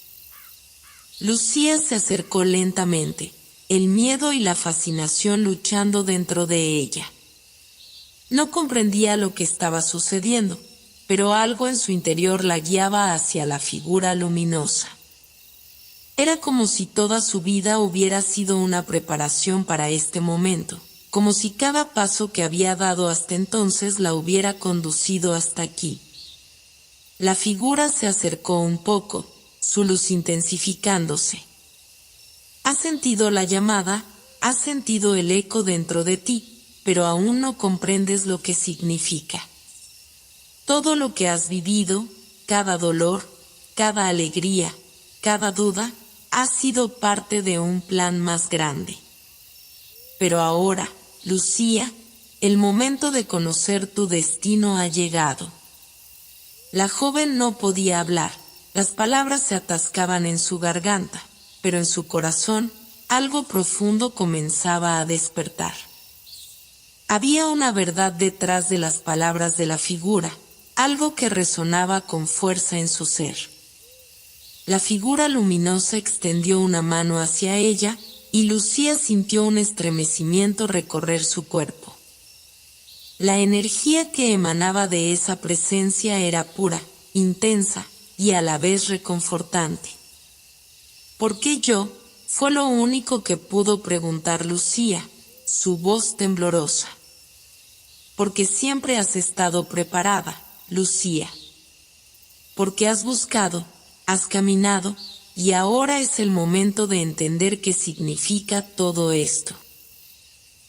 Lucía se acercó lentamente, el miedo y la fascinación luchando dentro de ella. No comprendía lo que estaba sucediendo, pero algo en su interior la guiaba hacia la figura luminosa. Era como si toda su vida hubiera sido una preparación para este momento, como si cada paso que había dado hasta entonces la hubiera conducido hasta aquí. La figura se acercó un poco, su luz intensificándose. Has sentido la llamada, has sentido el eco dentro de ti, pero aún no comprendes lo que significa. Todo lo que has vivido, cada dolor, cada alegría, cada duda, ha sido parte de un plan más grande. Pero ahora, Lucía, el momento de conocer tu destino ha llegado. La joven no podía hablar, las palabras se atascaban en su garganta, pero en su corazón, algo profundo comenzaba a despertar. Había una verdad detrás de las palabras de la figura, algo que resonaba con fuerza en su ser. La figura luminosa extendió una mano hacia ella, y Lucía sintió un estremecimiento recorrer su cuerpo. La energía que emanaba de esa presencia era pura, intensa y a la vez reconfortante. ¿Por qué yo? Fue lo único que pudo preguntar Lucía, su voz temblorosa. Porque siempre has estado preparada, Lucía. Porque has buscado, has caminado, y ahora es el momento de entender qué significa todo esto.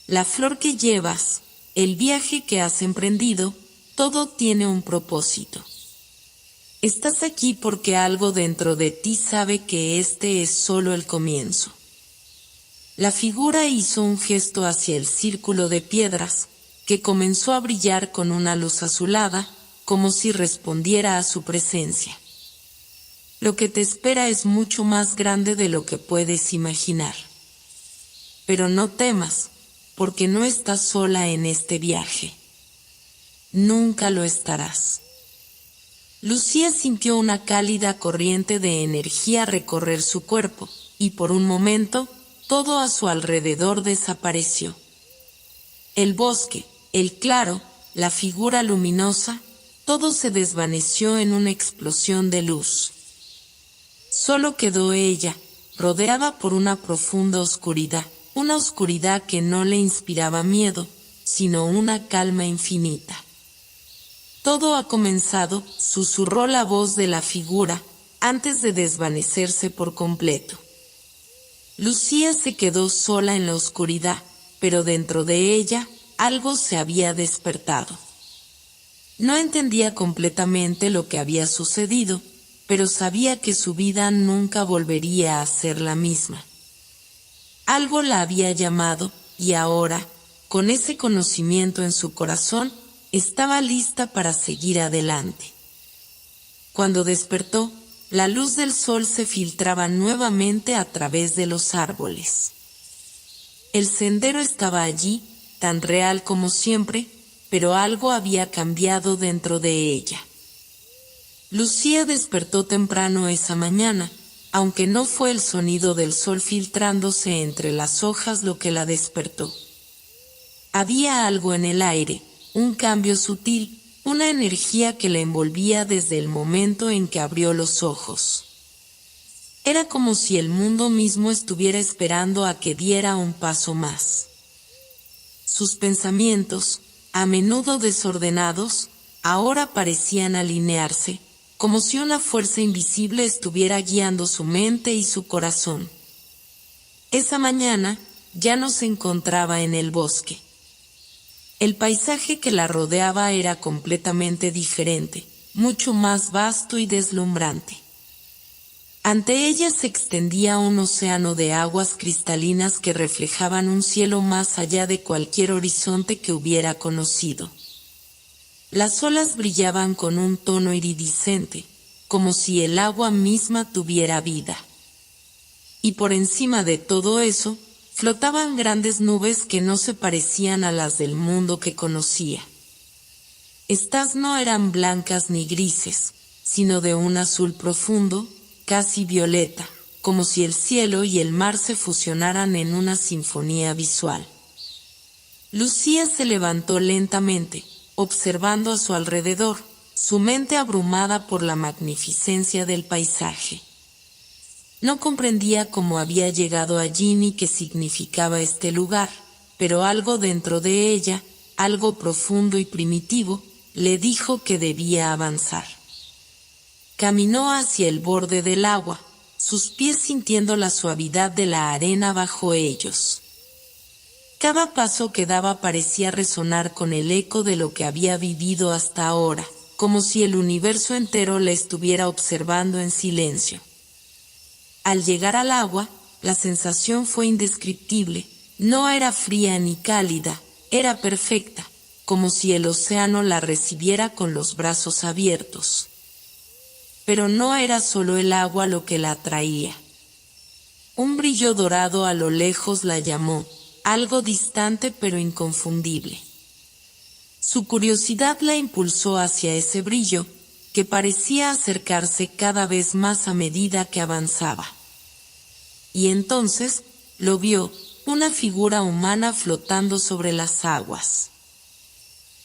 La flor que llevas, el viaje que has emprendido, todo tiene un propósito. Estás aquí porque algo dentro de ti sabe que este es solo el comienzo. La figura hizo un gesto hacia el círculo de piedras, que comenzó a brillar con una luz azulada, como si respondiera a su presencia. Lo que te espera es mucho más grande de lo que puedes imaginar. Pero no temas, porque no estás sola en este viaje. Nunca lo estarás. Lucía sintió una cálida corriente de energía recorrer su cuerpo, y por un momento, todo a su alrededor desapareció. El bosque, el claro, la figura luminosa, todo se desvaneció en una explosión de luz. Solo quedó ella, rodeada por una profunda oscuridad, una oscuridad que no le inspiraba miedo, sino una calma infinita. Todo ha comenzado, susurró la voz de la figura, antes de desvanecerse por completo. Lucía se quedó sola en la oscuridad, pero dentro de ella, algo se había despertado. No entendía completamente lo que había sucedido, pero sabía que su vida nunca volvería a ser la misma. Algo la había llamado, y ahora, con ese conocimiento en su corazón, estaba lista para seguir adelante. Cuando despertó, la luz del sol se filtraba nuevamente a través de los árboles. El sendero estaba allí, tan real como siempre, pero algo había cambiado dentro de ella. Lucía despertó temprano esa mañana, aunque no fue el sonido del sol filtrándose entre las hojas lo que la despertó. Había algo en el aire, un cambio sutil, una energía que la envolvía desde el momento en que abrió los ojos. Era como si el mundo mismo estuviera esperando a que diera un paso más. Sus pensamientos, a menudo desordenados, ahora parecían alinearse, como si una fuerza invisible estuviera guiando su mente y su corazón. Esa mañana, ya no se encontraba en el bosque. El paisaje que la rodeaba era completamente diferente, mucho más vasto y deslumbrante. Ante ella se extendía un océano de aguas cristalinas que reflejaban un cielo más allá de cualquier horizonte que hubiera conocido. Las olas brillaban con un tono iridiscente, como si el agua misma tuviera vida. Y por encima de todo eso, flotaban grandes nubes que no se parecían a las del mundo que conocía. Estas no eran blancas ni grises, sino de un azul profundo, casi violeta, como si el cielo y el mar se fusionaran en una sinfonía visual. Lucía se levantó lentamente, observando a su alrededor, su mente abrumada por la magnificencia del paisaje. No comprendía cómo había llegado allí ni qué significaba este lugar, pero algo dentro de ella, algo profundo y primitivo, le dijo que debía avanzar. Caminó hacia el borde del agua, sus pies sintiendo la suavidad de la arena bajo ellos. Cada paso que daba parecía resonar con el eco de lo que había vivido hasta ahora, como si el universo entero la estuviera observando en silencio. Al llegar al agua, la sensación fue indescriptible, no era fría ni cálida, era perfecta, como si el océano la recibiera con los brazos abiertos. Pero no era solo el agua lo que la atraía. Un brillo dorado a lo lejos la llamó, algo distante pero inconfundible. Su curiosidad la impulsó hacia ese brillo, que parecía acercarse cada vez más a medida que avanzaba. Y entonces, lo vio, una figura humana flotando sobre las aguas.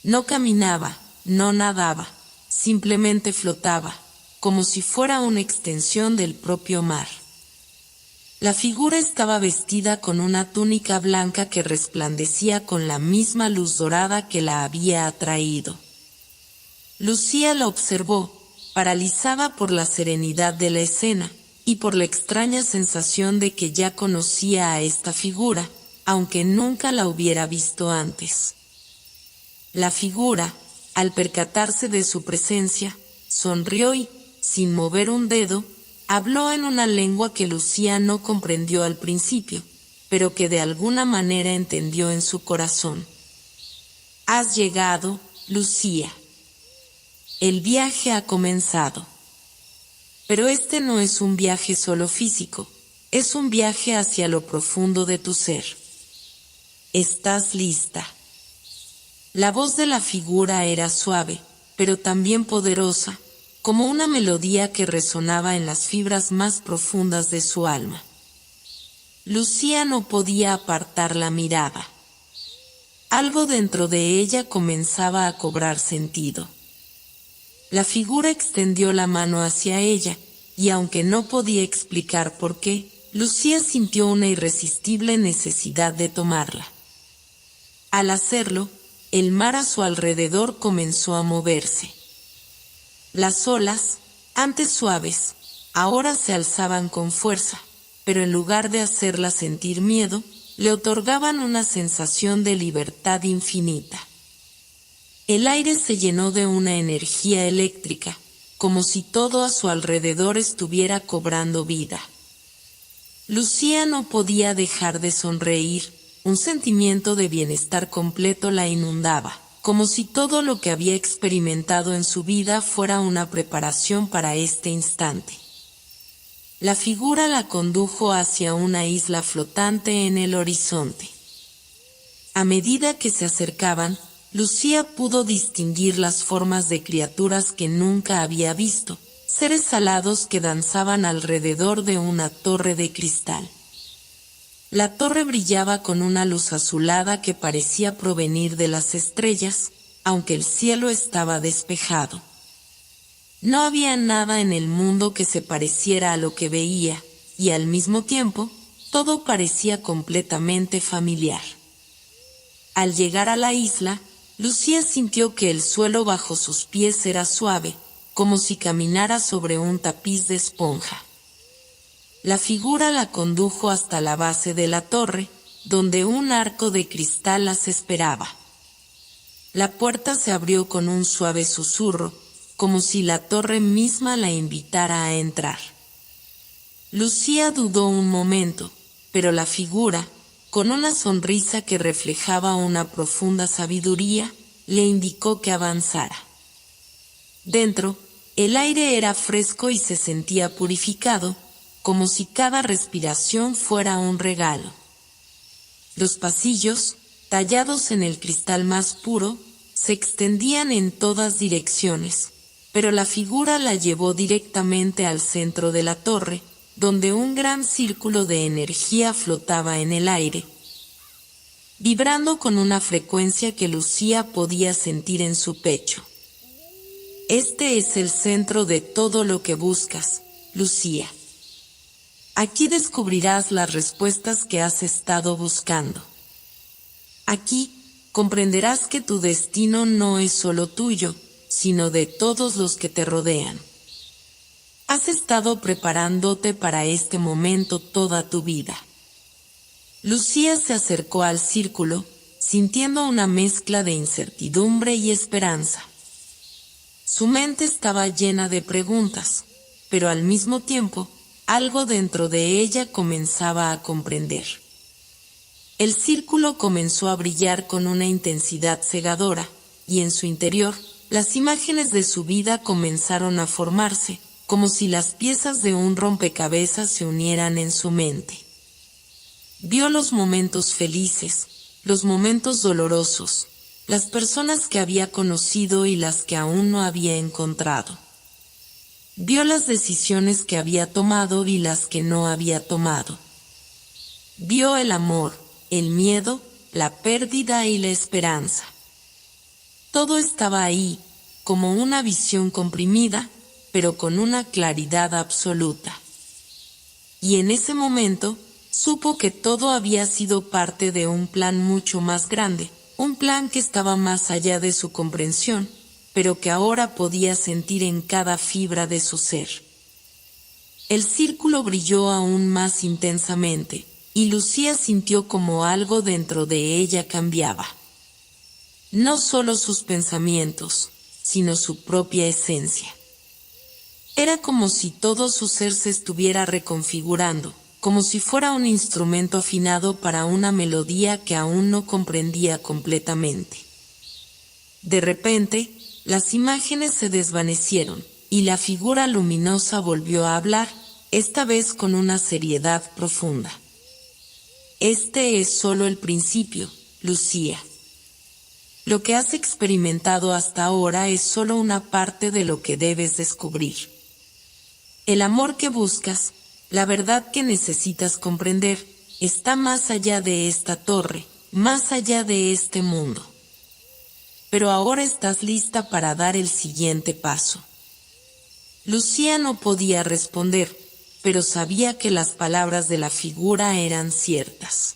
No caminaba, no nadaba, simplemente flotaba, como si fuera una extensión del propio mar. La figura estaba vestida con una túnica blanca que resplandecía con la misma luz dorada que la había atraído. Lucía la observó, paralizada por la serenidad de la escena, y por la extraña sensación de que ya conocía a esta figura, aunque nunca la hubiera visto antes. La figura, al percatarse de su presencia, sonrió y, sin mover un dedo, habló en una lengua que Lucía no comprendió al principio, pero que de alguna manera entendió en su corazón. Has llegado, Lucía. El viaje ha comenzado. Pero este no es un viaje solo físico, es un viaje hacia lo profundo de tu ser. ¿Estás lista? La voz de la figura era suave, pero también poderosa, como una melodía que resonaba en las fibras más profundas de su alma. Lucía no podía apartar la mirada. Algo dentro de ella comenzaba a cobrar sentido. La figura extendió la mano hacia ella, y aunque no podía explicar por qué, Lucía sintió una irresistible necesidad de tomarla. Al hacerlo, el mar a su alrededor comenzó a moverse. Las olas, antes suaves, ahora se alzaban con fuerza, pero en lugar de hacerla sentir miedo, le otorgaban una sensación de libertad infinita. El aire se llenó de una energía eléctrica, como si todo a su alrededor estuviera cobrando vida. Lucía no podía dejar de sonreír, un sentimiento de bienestar completo la inundaba, como si todo lo que había experimentado en su vida fuera una preparación para este instante. La figura la condujo hacia una isla flotante en el horizonte. A medida que se acercaban, Lucía pudo distinguir las formas de criaturas que nunca había visto, seres alados que danzaban alrededor de una torre de cristal. La torre brillaba con una luz azulada que parecía provenir de las estrellas, aunque el cielo estaba despejado. No había nada en el mundo que se pareciera a lo que veía, y al mismo tiempo, todo parecía completamente familiar. Al llegar a la isla, Lucía sintió que el suelo bajo sus pies era suave, como si caminara sobre un tapiz de esponja. La figura la condujo hasta la base de la torre, donde un arco de cristal las esperaba. La puerta se abrió con un suave susurro, como si la torre misma la invitara a entrar. Lucía dudó un momento, pero la figura, con una sonrisa que reflejaba una profunda sabiduría, le indicó que avanzara. Dentro, el aire era fresco y se sentía purificado, como si cada respiración fuera un regalo. Los pasillos, tallados en el cristal más puro, se extendían en todas direcciones, pero la figura la llevó directamente al centro de la torre, donde un gran círculo de energía flotaba en el aire, vibrando con una frecuencia que Lucía podía sentir en su pecho. Este es el centro de todo lo que buscas, Lucía. Aquí descubrirás las respuestas que has estado buscando. Aquí comprenderás que tu destino no es solo tuyo, sino de todos los que te rodean. Has estado preparándote para este momento toda tu vida. Lucía se acercó al círculo, sintiendo una mezcla de incertidumbre y esperanza. Su mente estaba llena de preguntas, pero al mismo tiempo, algo dentro de ella comenzaba a comprender. El círculo comenzó a brillar con una intensidad cegadora, y en su interior, las imágenes de su vida comenzaron a formarse, como si las piezas de un rompecabezas se unieran en su mente. Vio los momentos felices, los momentos dolorosos, las personas que había conocido y las que aún no había encontrado. Vio las decisiones que había tomado y las que no había tomado. Vio el amor, el miedo, la pérdida y la esperanza. Todo estaba ahí, como una visión comprimida, pero con una claridad absoluta. Y en ese momento, supo que todo había sido parte de un plan mucho más grande, un plan que estaba más allá de su comprensión, pero que ahora podía sentir en cada fibra de su ser. El círculo brilló aún más intensamente, y Lucía sintió como algo dentro de ella cambiaba. No solo sus pensamientos, sino su propia esencia. Era como si todo su ser se estuviera reconfigurando, como si fuera un instrumento afinado para una melodía que aún no comprendía completamente. De repente, las imágenes se desvanecieron, y la figura luminosa volvió a hablar, esta vez con una seriedad profunda. Este es solo el principio, Lucía. Lo que has experimentado hasta ahora es solo una parte de lo que debes descubrir. El amor que buscas, la verdad que necesitas comprender, está más allá de esta torre, más allá de este mundo. Pero ahora estás lista para dar el siguiente paso. Lucía no podía responder, pero sabía que las palabras de la figura eran ciertas.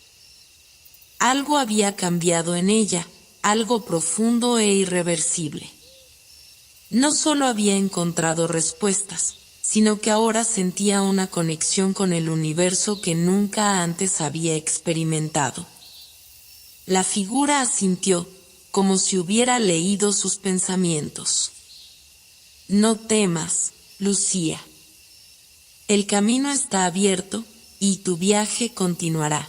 Algo había cambiado en ella, algo profundo e irreversible. No solo había encontrado respuestas, sino que ahora sentía una conexión con el universo que nunca antes había experimentado. La figura asintió, como si hubiera leído sus pensamientos. No temas, Lucía. El camino está abierto, y tu viaje continuará.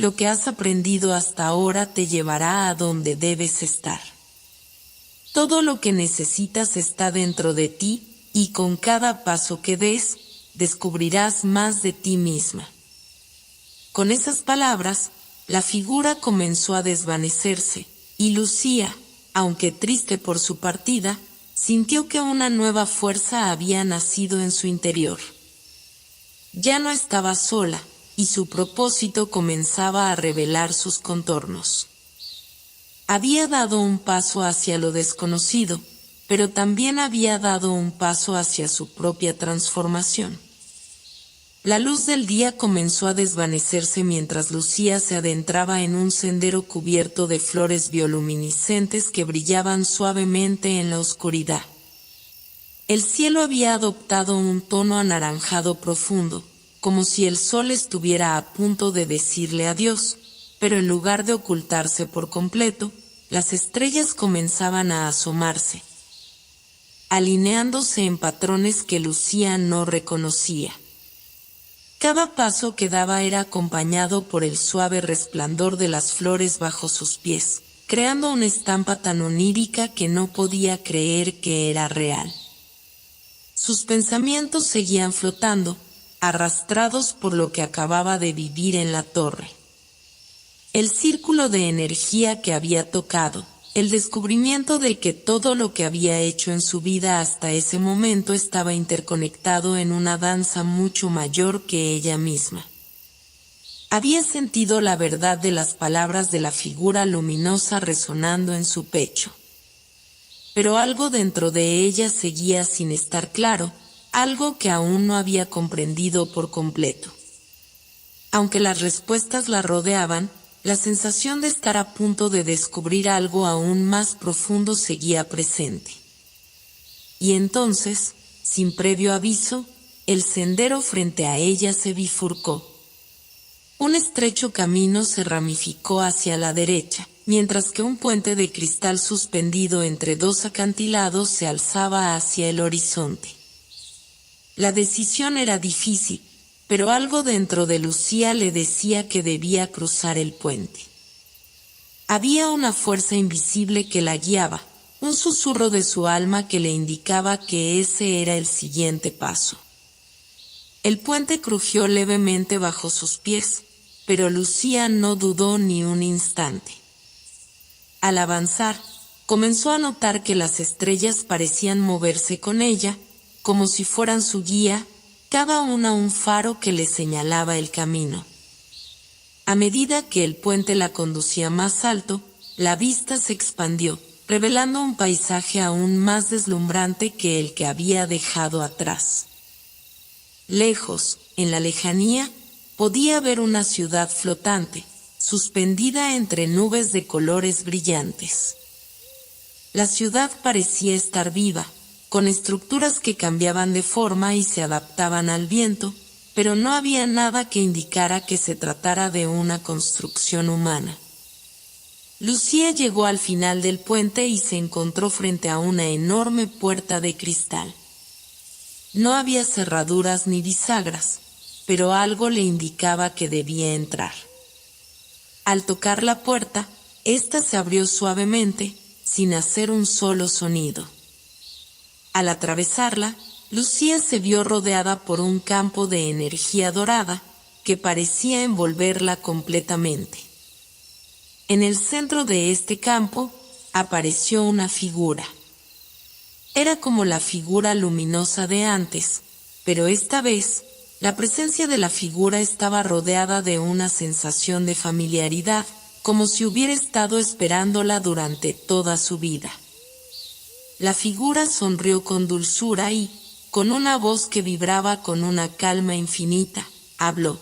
Lo que has aprendido hasta ahora te llevará a donde debes estar. Todo lo que necesitas está dentro de ti, y con cada paso que des, descubrirás más de ti misma. Con esas palabras, la figura comenzó a desvanecerse, y Lucía, aunque triste por su partida, sintió que una nueva fuerza había nacido en su interior. Ya no estaba sola, y su propósito comenzaba a revelar sus contornos. Había dado un paso hacia lo desconocido, pero también había dado un paso hacia su propia transformación. La luz del día comenzó a desvanecerse mientras Lucía se adentraba en un sendero cubierto de flores bioluminiscentes que brillaban suavemente en la oscuridad. El cielo había adoptado un tono anaranjado profundo, como si el sol estuviera a punto de decirle adiós, pero en lugar de ocultarse por completo, las estrellas comenzaban a asomarse, alineándose en patrones que Lucía no reconocía. Cada paso que daba era acompañado por el suave resplandor de las flores bajo sus pies, creando una estampa tan onírica que no podía creer que era real. Sus pensamientos seguían flotando, arrastrados por lo que acababa de vivir en la torre. El círculo de energía que había tocado, el descubrimiento de que todo lo que había hecho en su vida hasta ese momento estaba interconectado en una danza mucho mayor que ella misma. Había sentido la verdad de las palabras de la figura luminosa resonando en su pecho. Pero algo dentro de ella seguía sin estar claro, algo que aún no había comprendido por completo. Aunque las respuestas la rodeaban, la sensación de estar a punto de descubrir algo aún más profundo seguía presente. Y entonces, sin previo aviso, el sendero frente a ella se bifurcó. Un estrecho camino se ramificó hacia la derecha, mientras que un puente de cristal suspendido entre dos acantilados se alzaba hacia el horizonte. La decisión era difícil, pero algo dentro de Lucía le decía que debía cruzar el puente. Había una fuerza invisible que la guiaba, un susurro de su alma que le indicaba que ese era el siguiente paso. El puente crujió levemente bajo sus pies, pero Lucía no dudó ni un instante. Al avanzar, comenzó a notar que las estrellas parecían moverse con ella, como si fueran su guía, cada una un faro que le señalaba el camino. A medida que el puente la conducía más alto, la vista se expandió, revelando un paisaje aún más deslumbrante que el que había dejado atrás. Lejos, en la lejanía, podía ver una ciudad flotante, suspendida entre nubes de colores brillantes. La ciudad parecía estar viva, con estructuras que cambiaban de forma y se adaptaban al viento, pero no había nada que indicara que se tratara de una construcción humana. Lucía llegó al final del puente y se encontró frente a una enorme puerta de cristal. No había cerraduras ni bisagras, pero algo le indicaba que debía entrar. Al tocar la puerta, ésta se abrió suavemente, sin hacer un solo sonido. Al atravesarla, Lucía se vio rodeada por un campo de energía dorada que parecía envolverla completamente. En el centro de este campo apareció una figura. Era como la figura luminosa de antes, pero esta vez, la presencia de la figura estaba rodeada de una sensación de familiaridad, como si hubiera estado esperándola durante toda su vida. La figura sonrió con dulzura y, con una voz que vibraba con una calma infinita, habló.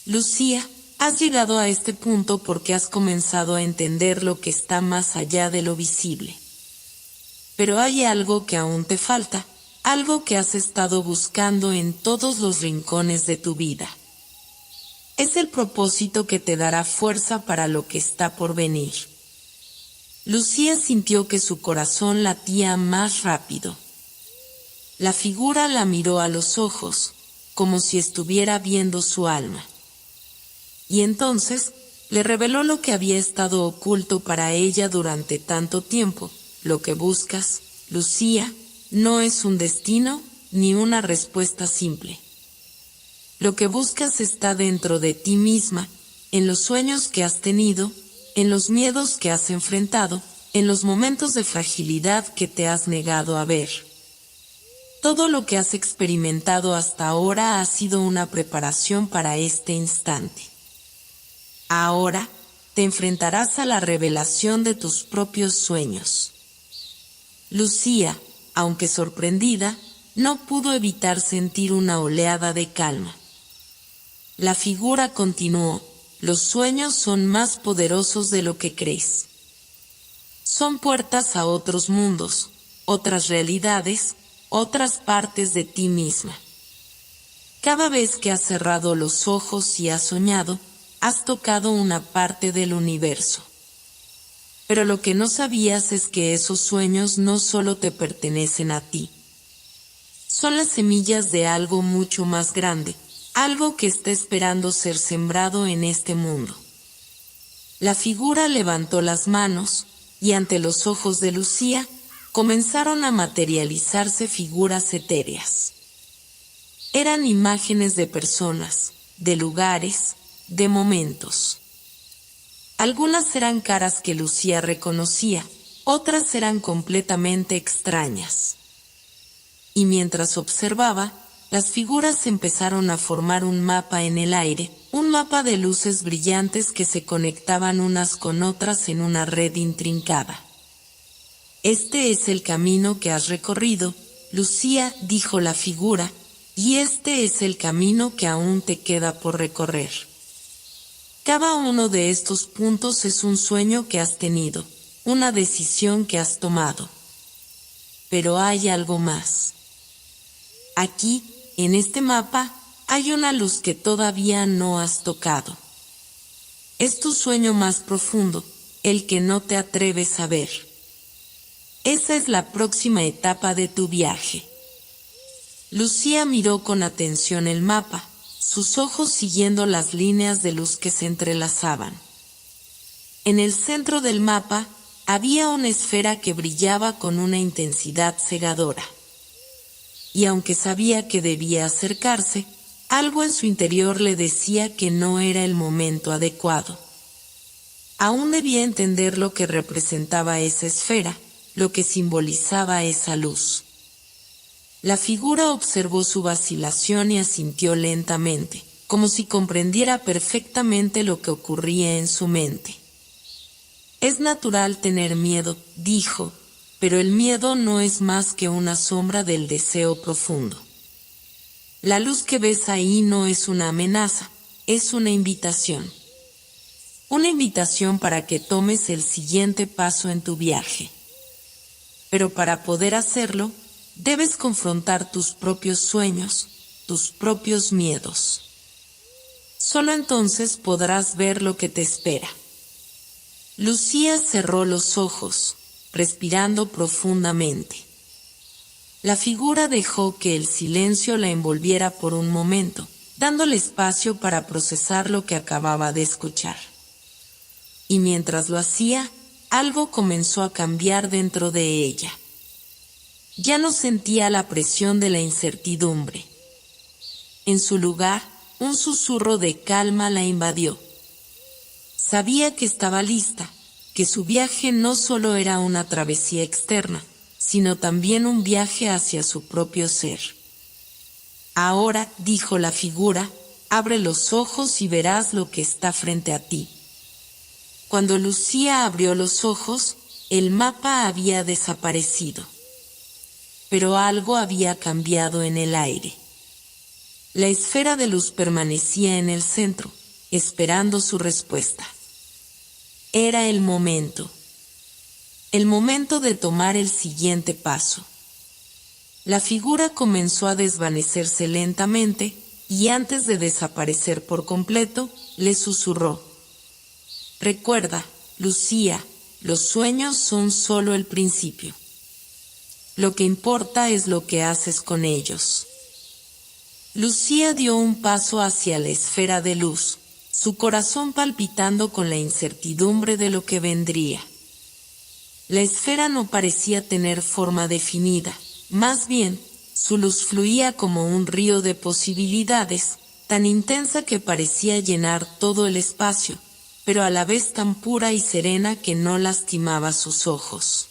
Lucía, has llegado a este punto porque has comenzado a entender lo que está más allá de lo visible. Pero hay algo que aún te falta, algo que has estado buscando en todos los rincones de tu vida. Es el propósito que te dará fuerza para lo que está por venir. Lucía sintió que su corazón latía más rápido. La figura la miró a los ojos, como si estuviera viendo su alma. Y entonces le reveló lo que había estado oculto para ella durante tanto tiempo. Lo que buscas, Lucía, no es un destino ni una respuesta simple. Lo que buscas está dentro de ti misma, en los sueños que has tenido, en los miedos que has enfrentado, en los momentos de fragilidad que te has negado a ver. Todo lo que has experimentado hasta ahora ha sido una preparación para este instante. Ahora te enfrentarás a la revelación de tus propios sueños. Lucía, aunque sorprendida, no pudo evitar sentir una oleada de calma. La figura continuó: los sueños son más poderosos de lo que crees. Son puertas a otros mundos, otras realidades, otras partes de ti misma. Cada vez que has cerrado los ojos y has soñado, has tocado una parte del universo. Pero lo que no sabías es que esos sueños no solo te pertenecen a ti. Son las semillas de algo mucho más grande, algo que está esperando ser sembrado en este mundo. La figura levantó las manos, y ante los ojos de Lucía, comenzaron a materializarse figuras etéreas. Eran imágenes de personas, de lugares, de momentos. Algunas eran caras que Lucía reconocía, otras eran completamente extrañas. Y mientras observaba, las figuras empezaron a formar un mapa en el aire, un mapa de luces brillantes que se conectaban unas con otras en una red intrincada. Este es el camino que has recorrido, Lucía, dijo la figura, y este es el camino que aún te queda por recorrer. Cada uno de estos puntos es un sueño que has tenido, una decisión que has tomado. Pero hay algo más. Aquí, en este mapa, hay una luz que todavía no has tocado. Es tu sueño más profundo, el que no te atreves a ver. Esa es la próxima etapa de tu viaje. Lucía miró con atención el mapa, sus ojos siguiendo las líneas de luz que se entrelazaban. En el centro del mapa había una esfera que brillaba con una intensidad cegadora. Y aunque sabía que debía acercarse, algo en su interior le decía que no era el momento adecuado. Aún debía entender lo que representaba esa esfera, lo que simbolizaba esa luz. La figura observó su vacilación y asintió lentamente, como si comprendiera perfectamente lo que ocurría en su mente. Es natural tener miedo, dijo, pero el miedo no es más que una sombra del deseo profundo. La luz que ves ahí no es una amenaza, es una invitación. Una invitación para que tomes el siguiente paso en tu viaje. Pero para poder hacerlo, debes confrontar tus propios sueños, tus propios miedos. Solo entonces podrás ver lo que te espera. Lucía cerró los ojos, respirando profundamente. La figura dejó que el silencio la envolviera por un momento, dándole espacio para procesar lo que acababa de escuchar. Y mientras lo hacía, algo comenzó a cambiar dentro de ella. Ya no sentía la presión de la incertidumbre. En su lugar, un susurro de calma la invadió. Sabía que estaba lista, que su viaje no solo era una travesía externa, sino también un viaje hacia su propio ser. Ahora, dijo la figura, abre los ojos y verás lo que está frente a ti. Cuando Lucía abrió los ojos, el mapa había desaparecido. Pero algo había cambiado en el aire. La esfera de luz permanecía en el centro, esperando su respuesta. Era el momento de tomar el siguiente paso. La figura comenzó a desvanecerse lentamente, y antes de desaparecer por completo, le susurró: recuerda, Lucía, los sueños son solo el principio. Lo que importa es lo que haces con ellos. Lucía dio un paso hacia la esfera de luz, su corazón palpitando con la incertidumbre de lo que vendría. La esfera no parecía tener forma definida, más bien, su luz fluía como un río de posibilidades, tan intensa que parecía llenar todo el espacio, pero a la vez tan pura y serena que no lastimaba sus ojos.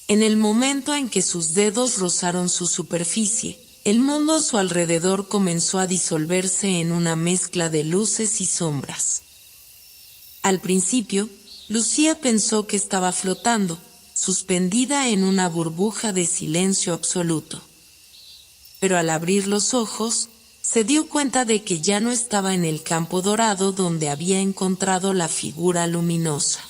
En el momento en que sus dedos rozaron su superficie, el mundo a su alrededor comenzó a disolverse en una mezcla de luces y sombras. Al principio, Lucía pensó que estaba flotando, suspendida en una burbuja de silencio absoluto. Pero al abrir los ojos, se dio cuenta de que ya no estaba en el campo dorado donde había encontrado la figura luminosa.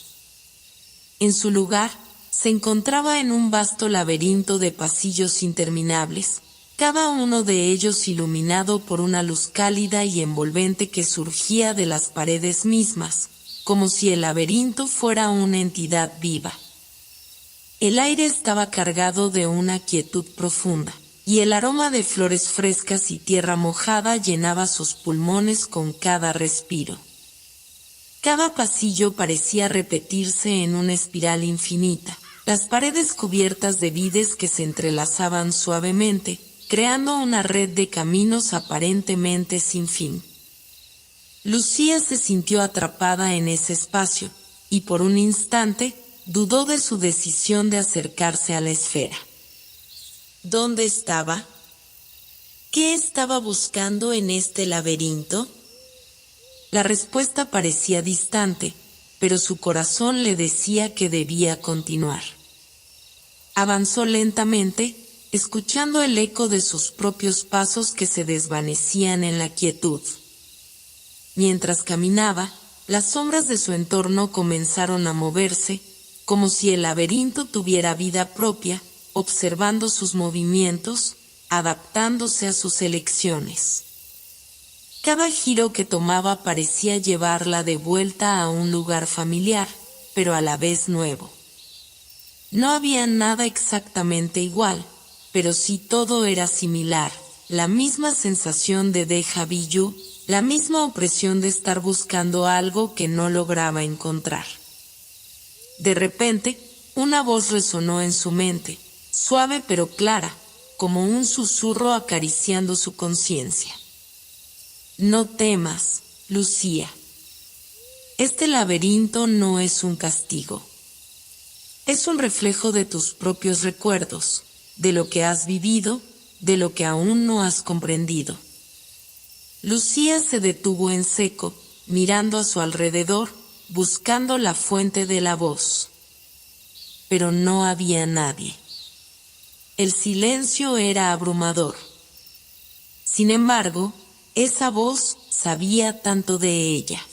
En su lugar, se encontraba en un vasto laberinto de pasillos interminables, cada uno de ellos iluminado por una luz cálida y envolvente que surgía de las paredes mismas, como si el laberinto fuera una entidad viva. El aire estaba cargado de una quietud profunda, y el aroma de flores frescas y tierra mojada llenaba sus pulmones con cada respiro. Cada pasillo parecía repetirse en una espiral infinita, las paredes cubiertas de vides que se entrelazaban suavemente, creando una red de caminos aparentemente sin fin. Lucía se sintió atrapada en ese espacio, y por un instante, dudó de su decisión de acercarse a la esfera. ¿Dónde estaba? ¿Qué estaba buscando en este laberinto? La respuesta parecía distante, pero su corazón le decía que debía continuar. Avanzó lentamente, escuchando el eco de sus propios pasos que se desvanecían en la quietud. Mientras caminaba, las sombras de su entorno comenzaron a moverse, como si el laberinto tuviera vida propia, observando sus movimientos, adaptándose a sus elecciones. Cada giro que tomaba parecía llevarla de vuelta a un lugar familiar, pero a la vez nuevo. No había nada exactamente igual, pero sí todo era similar, la misma sensación de déjà vu, la misma opresión de estar buscando algo que no lograba encontrar. De repente, una voz resonó en su mente, suave pero clara, como un susurro acariciando su conciencia. No temas, Lucía. Este laberinto no es un castigo. Es un reflejo de tus propios recuerdos, de lo que has vivido, de lo que aún no has comprendido. Lucía se detuvo en seco, mirando a su alrededor, buscando la fuente de la voz. Pero no había nadie. El silencio era abrumador. Sin embargo, esa voz sabía tanto de ella.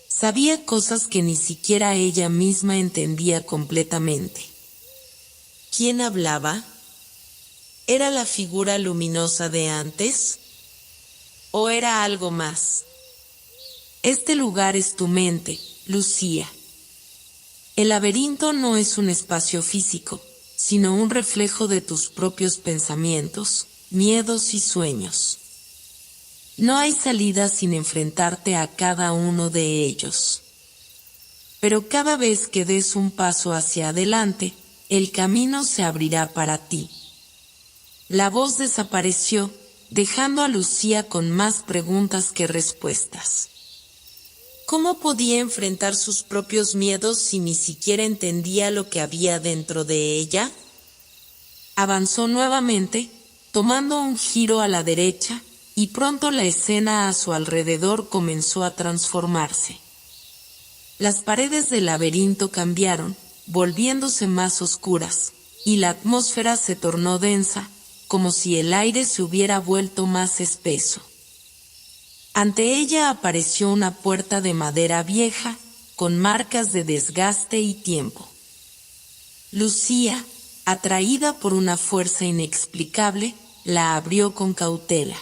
Sabía cosas que ni siquiera ella misma entendía completamente. ¿Quién hablaba? ¿Era la figura luminosa de antes? ¿O era algo más? Este lugar es tu mente, Lucía. El laberinto no es un espacio físico, sino un reflejo de tus propios pensamientos, miedos y sueños. No hay salida sin enfrentarte a cada uno de ellos. Pero cada vez que des un paso hacia adelante, el camino se abrirá para ti. La voz desapareció, dejando a Lucía con más preguntas que respuestas. ¿Cómo podía enfrentar sus propios miedos si ni siquiera entendía lo que había dentro de ella? Avanzó nuevamente, tomando un giro a la derecha, y pronto la escena a su alrededor comenzó a transformarse. Las paredes del laberinto cambiaron, volviéndose más oscuras, y la atmósfera se tornó densa, como si el aire se hubiera vuelto más espeso. Ante ella apareció una puerta de madera vieja, con marcas de desgaste y tiempo. Lucía, atraída por una fuerza inexplicable, la abrió con cautela.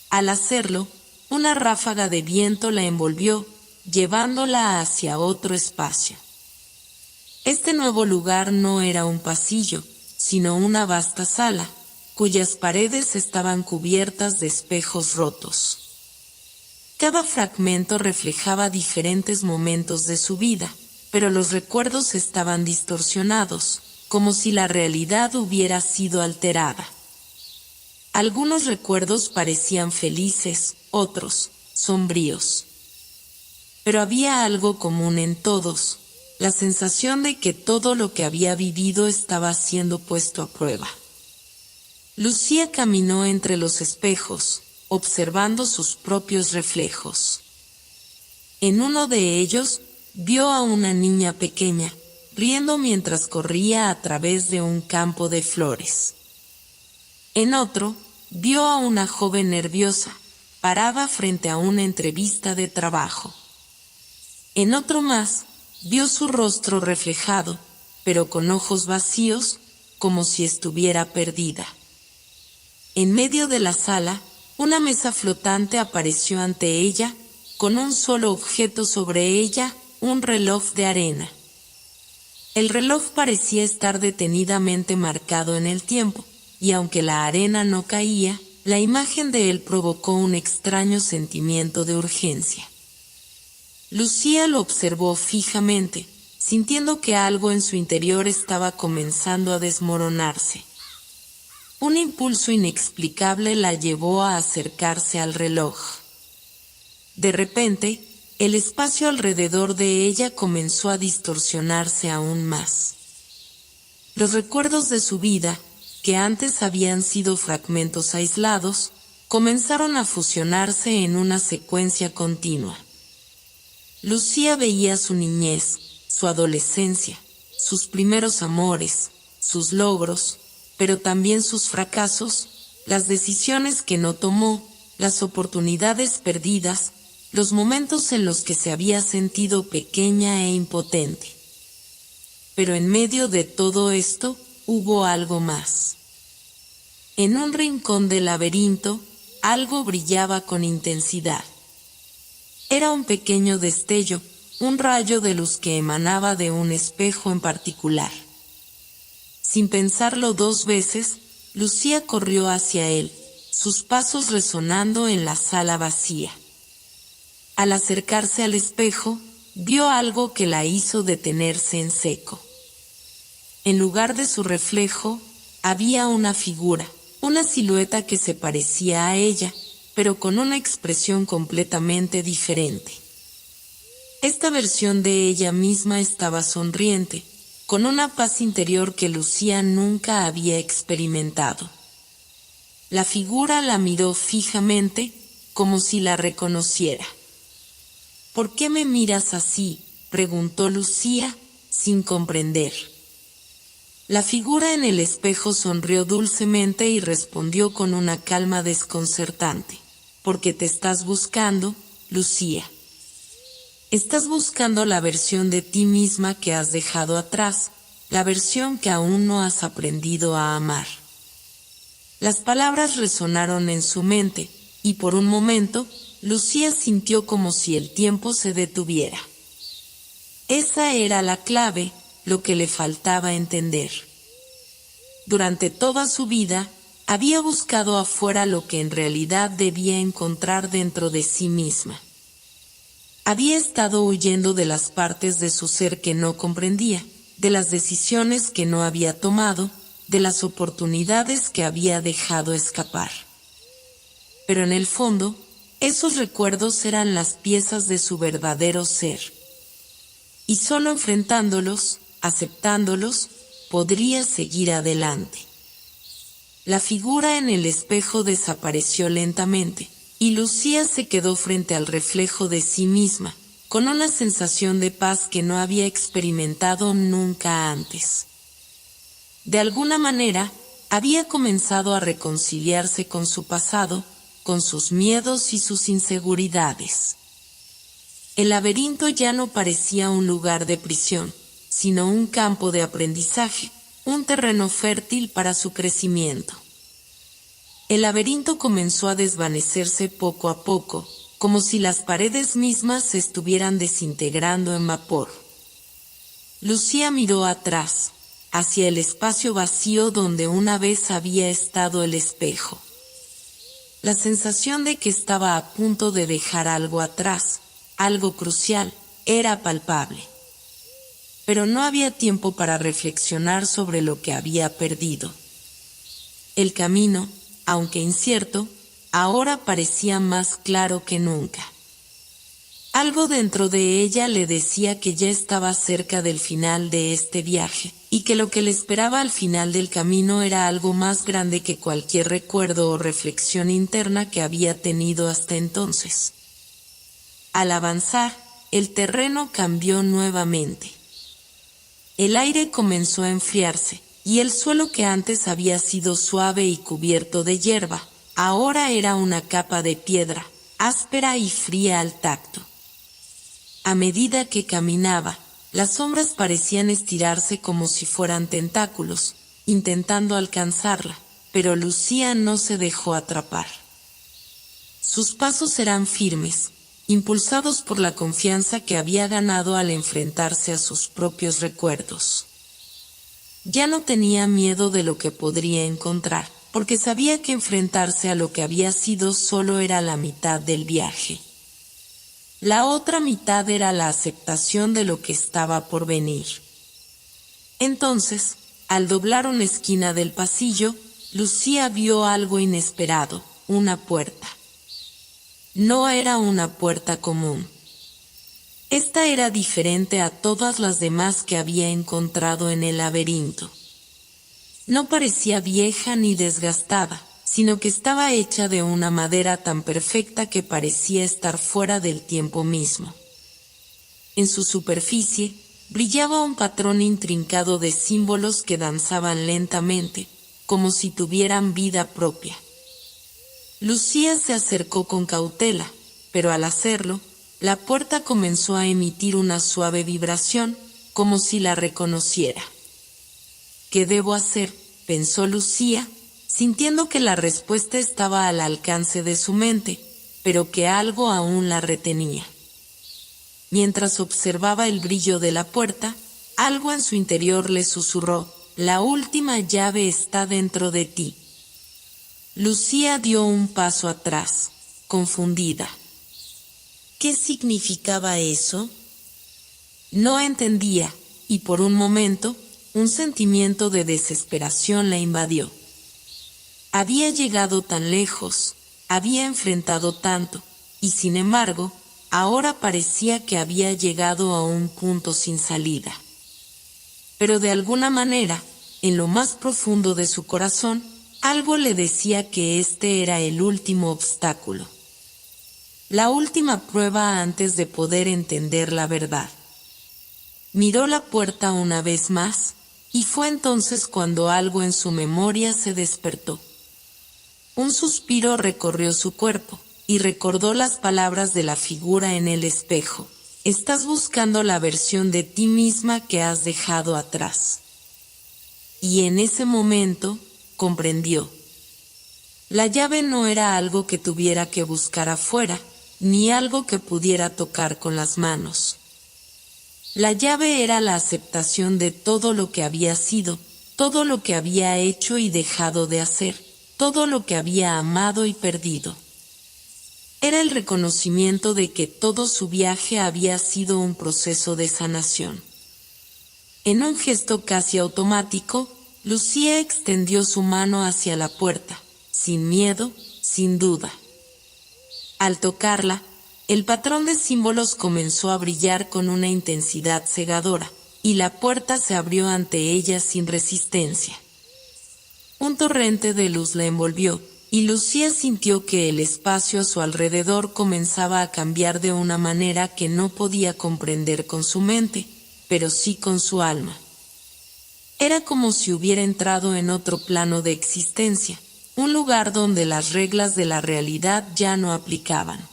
Al hacerlo, una ráfaga de viento la envolvió, llevándola hacia otro espacio. Este nuevo lugar no era un pasillo, sino una vasta sala, cuyas paredes estaban cubiertas de espejos rotos. Cada fragmento reflejaba diferentes momentos de su vida, pero los recuerdos estaban distorsionados, como si la realidad hubiera sido alterada. Algunos recuerdos parecían felices, otros, sombríos. Pero había algo común en todos, la sensación de que todo lo que había vivido estaba siendo puesto a prueba. Lucía caminó entre los espejos, observando sus propios reflejos. En uno de ellos, vio a una niña pequeña, riendo mientras corría a través de un campo de flores. En otro, vio a una joven nerviosa, parada frente a una entrevista de trabajo. En otro más, vio su rostro reflejado, pero con ojos vacíos, como si estuviera perdida. En medio de la sala, una mesa flotante apareció ante ella, con un solo objeto sobre ella, un reloj de arena. El reloj parecía estar detenidamente marcado en el tiempo, y aunque la arena no caía, la imagen de él provocó un extraño sentimiento de urgencia. Lucía lo observó fijamente, sintiendo que algo en su interior estaba comenzando a desmoronarse. Un impulso inexplicable la llevó a acercarse al reloj. De repente, el espacio alrededor de ella comenzó a distorsionarse aún más. Los recuerdos de su vida, que antes habían sido fragmentos aislados, comenzaron a fusionarse en una secuencia continua. Lucía veía su niñez, su adolescencia, sus primeros amores, sus logros, pero también sus fracasos, las decisiones que no tomó, las oportunidades perdidas, los momentos en los que se había sentido pequeña e impotente. Pero en medio de todo esto, hubo algo más. En un rincón del laberinto, algo brillaba con intensidad. Era un pequeño destello, un rayo de luz que emanaba de un espejo en particular. Sin pensarlo dos veces, Lucía corrió hacia él, sus pasos resonando en la sala vacía. Al acercarse al espejo, vio algo que la hizo detenerse en seco. En lugar de su reflejo, había una figura, una silueta que se parecía a ella, pero con una expresión completamente diferente. Esta versión de ella misma estaba sonriente, con una paz interior que Lucía nunca había experimentado. La figura la miró fijamente, como si la reconociera. ¿Por qué me miras así?, preguntó Lucía, sin comprender. La figura en el espejo sonrió dulcemente y respondió con una calma desconcertante. «Porque te estás buscando, Lucía. Estás buscando la versión de ti misma que has dejado atrás, la versión que aún no has aprendido a amar». Las palabras resonaron en su mente, y por un momento, Lucía sintió como si el tiempo se detuviera. Esa era la clave, lo que le faltaba entender. Durante toda su vida, había buscado afuera lo que en realidad debía encontrar dentro de sí misma. Había estado huyendo de las partes de su ser que no comprendía, de las decisiones que no había tomado, de las oportunidades que había dejado escapar. Pero en el fondo, esos recuerdos eran las piezas de su verdadero ser. Y solo enfrentándolos, aceptándolos, podría seguir adelante. La figura en el espejo desapareció lentamente, y Lucía se quedó frente al reflejo de sí misma, con una sensación de paz que no había experimentado nunca antes. De alguna manera, había comenzado a reconciliarse con su pasado, con sus miedos y sus inseguridades. El laberinto ya no parecía un lugar de prisión, sino un campo de aprendizaje, un terreno fértil para su crecimiento. El laberinto comenzó a desvanecerse poco a poco, como si las paredes mismas se estuvieran desintegrando en vapor. Lucía miró atrás, hacia el espacio vacío donde una vez había estado el espejo. La sensación de que estaba a punto de dejar algo atrás, algo crucial, era palpable. Pero no había tiempo para reflexionar sobre lo que había perdido. El camino, aunque incierto, ahora parecía más claro que nunca. Algo dentro de ella le decía que ya estaba cerca del final de este viaje, y que lo que le esperaba al final del camino era algo más grande que cualquier recuerdo o reflexión interna que había tenido hasta entonces. Al avanzar, el terreno cambió nuevamente. El aire comenzó a enfriarse, y el suelo que antes había sido suave y cubierto de hierba, ahora era una capa de piedra, áspera y fría al tacto. A medida que caminaba, las sombras parecían estirarse como si fueran tentáculos, intentando alcanzarla, pero Lucía no se dejó atrapar. Sus pasos eran firmes, impulsados por la confianza que había ganado al enfrentarse a sus propios recuerdos. Ya no tenía miedo de lo que podría encontrar, porque sabía que enfrentarse a lo que había sido solo era la mitad del viaje. La otra mitad era la aceptación de lo que estaba por venir. Entonces, al doblar una esquina del pasillo, Lucía vio algo inesperado, una puerta. No era una puerta común. Esta era diferente a todas las demás que había encontrado en el laberinto. No parecía vieja ni desgastada, sino que estaba hecha de una madera tan perfecta que parecía estar fuera del tiempo mismo. En su superficie, brillaba un patrón intrincado de símbolos que danzaban lentamente, como si tuvieran vida propia. Lucía se acercó con cautela, pero al hacerlo, la puerta comenzó a emitir una suave vibración, como si la reconociera. ¿Qué debo hacer?, pensó Lucía, sintiendo que la respuesta estaba al alcance de su mente, pero que algo aún la retenía. Mientras observaba el brillo de la puerta, algo en su interior le susurró: «La última llave está dentro de ti». Lucía dio un paso atrás, confundida. ¿Qué significaba eso? No entendía, y por un momento, un sentimiento de desesperación la invadió. Había llegado tan lejos, había enfrentado tanto, y sin embargo, ahora parecía que había llegado a un punto sin salida. Pero de alguna manera, en lo más profundo de su corazón, algo le decía que este era el último obstáculo. la última prueba antes de poder entender la verdad. Miró la puerta una vez más, y fue entonces cuando algo en su memoria se despertó. Un suspiro recorrió su cuerpo, y recordó las palabras de la figura en el espejo. Estás buscando la versión de ti misma que has dejado atrás. Y en ese momento, comprendió. La llave no era algo que tuviera que buscar afuera, ni algo que pudiera tocar con las manos. La llave era la aceptación de todo lo que había sido, todo lo que había hecho y dejado de hacer, todo lo que había amado y perdido. Era el reconocimiento de que todo su viaje había sido un proceso de sanación. En un gesto casi automático, Lucía extendió su mano hacia la puerta, sin miedo, sin duda. Al tocarla, el patrón de símbolos comenzó a brillar con una intensidad cegadora, y la puerta se abrió ante ella sin resistencia. Un torrente de luz la envolvió, y Lucía sintió que el espacio a su alrededor comenzaba a cambiar de una manera que no podía comprender con su mente, pero sí con su alma. Era como si hubiera entrado en otro plano de existencia, un lugar donde las reglas de la realidad ya no aplicaban.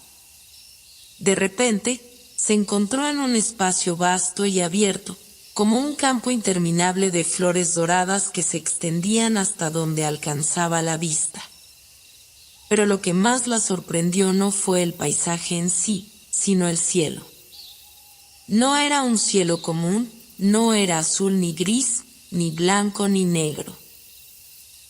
De repente, se encontró en un espacio vasto y abierto, como un campo interminable de flores doradas que se extendían hasta donde alcanzaba la vista. Pero lo que más la sorprendió no fue el paisaje en sí, sino el cielo. No era un cielo común, no era azul ni gris, ni blanco ni negro.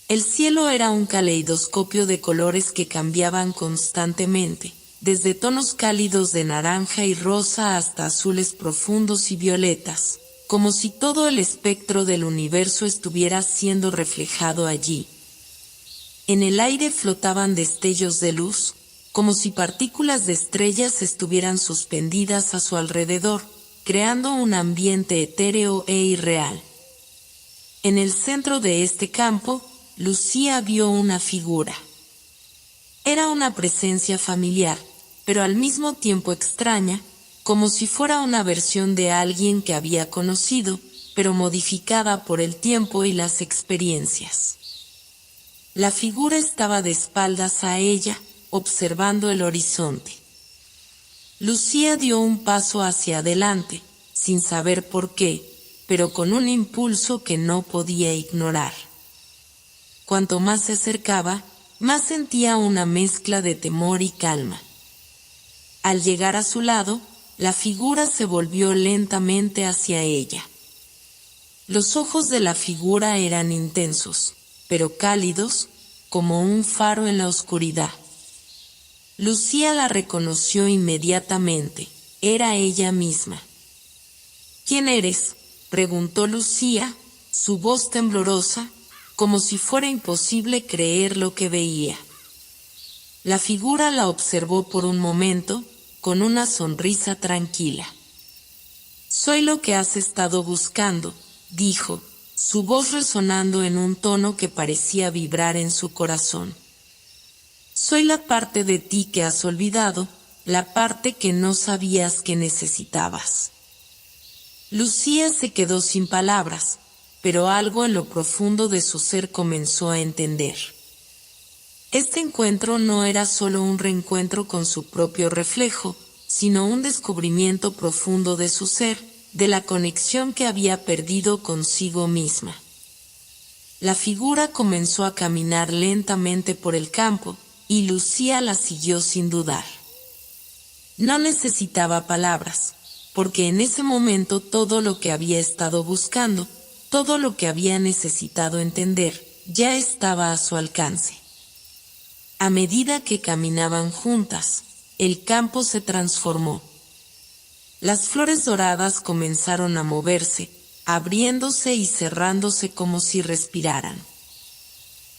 El cielo era un caleidoscopio de colores que cambiaban constantemente, desde tonos cálidos de naranja y rosa hasta azules profundos y violetas, como si todo el espectro del universo estuviera siendo reflejado allí. En el aire flotaban destellos de luz, como si partículas de estrellas estuvieran suspendidas a su alrededor, creando un ambiente etéreo e irreal. En el centro de este campo, Lucía vio una figura. Era una presencia familiar, pero al mismo tiempo extraña, como si fuera una versión de alguien que había conocido, pero modificada por el tiempo y las experiencias. La figura estaba de espaldas a ella, observando el horizonte. Lucía dio un paso hacia adelante, sin saber por qué, pero con un impulso que no podía ignorar. Cuanto más se acercaba, más sentía una mezcla de temor y calma. Al llegar a su lado, la figura se volvió lentamente hacia ella. Los ojos de la figura eran intensos, pero cálidos, como un faro en la oscuridad. Lucía la reconoció inmediatamente, era ella misma. ¿Quién eres?, preguntó Lucía, su voz temblorosa, como si fuera imposible creer lo que veía. La figura la observó por un momento, con una sonrisa tranquila. «Soy lo que has estado buscando», dijo, su voz resonando en un tono que parecía vibrar en su corazón. «Soy la parte de ti que has olvidado, la parte que no sabías que necesitabas». Lucía se quedó sin palabras, pero algo en lo profundo de su ser comenzó a entender. Este encuentro no era solo un reencuentro con su propio reflejo, sino un descubrimiento profundo de su ser, de la conexión que había perdido consigo misma. La figura comenzó a caminar lentamente por el campo, y Lucía la siguió sin dudar. No necesitaba palabras, porque en ese momento todo lo que había estado buscando, todo lo que había necesitado entender, ya estaba a su alcance. A medida que caminaban juntas, el campo se transformó. Las flores doradas comenzaron a moverse, abriéndose y cerrándose como si respiraran.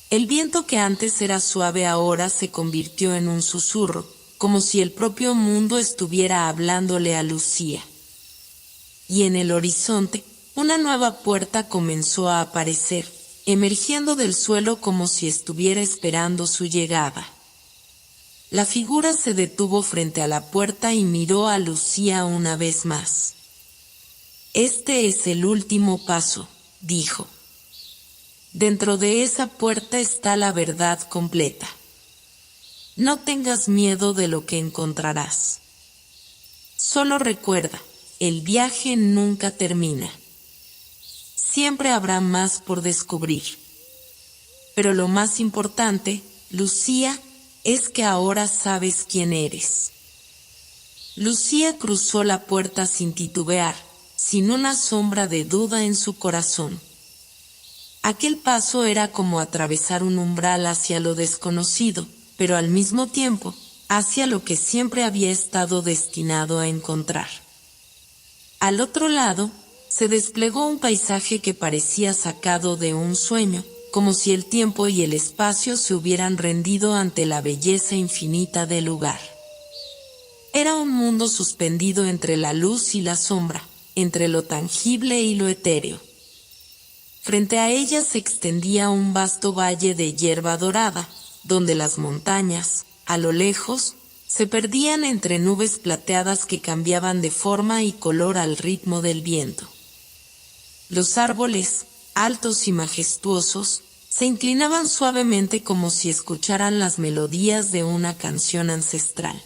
El viento que antes era suave ahora se convirtió en un susurro, como si el propio mundo estuviera hablándole a Lucía. Y en el horizonte, una nueva puerta comenzó a aparecer, emergiendo del suelo como si estuviera esperando su llegada. La figura se detuvo frente a la puerta y miró a Lucía una vez más. «Este es el último paso», dijo. «Dentro de esa puerta está la verdad completa. No tengas miedo de lo que encontrarás. Solo recuerda, el viaje nunca termina. Siempre habrá más por descubrir. Pero lo más importante, Lucía, es que ahora sabes quién eres». Lucía cruzó la puerta sin titubear, sin una sombra de duda en su corazón. Aquel paso era como atravesar un umbral hacia lo desconocido, pero al mismo tiempo, hacia lo que siempre había estado destinado a encontrar. Al otro lado, se desplegó un paisaje que parecía sacado de un sueño, como si el tiempo y el espacio se hubieran rendido ante la belleza infinita del lugar. Era un mundo suspendido entre la luz y la sombra, entre lo tangible y lo etéreo. Frente a ella se extendía un vasto valle de hierba dorada, donde las montañas, a lo lejos, se perdían entre nubes plateadas que cambiaban de forma y color al ritmo del viento. Los árboles, altos y majestuosos, se inclinaban suavemente como si escucharan las melodías de una canción ancestral.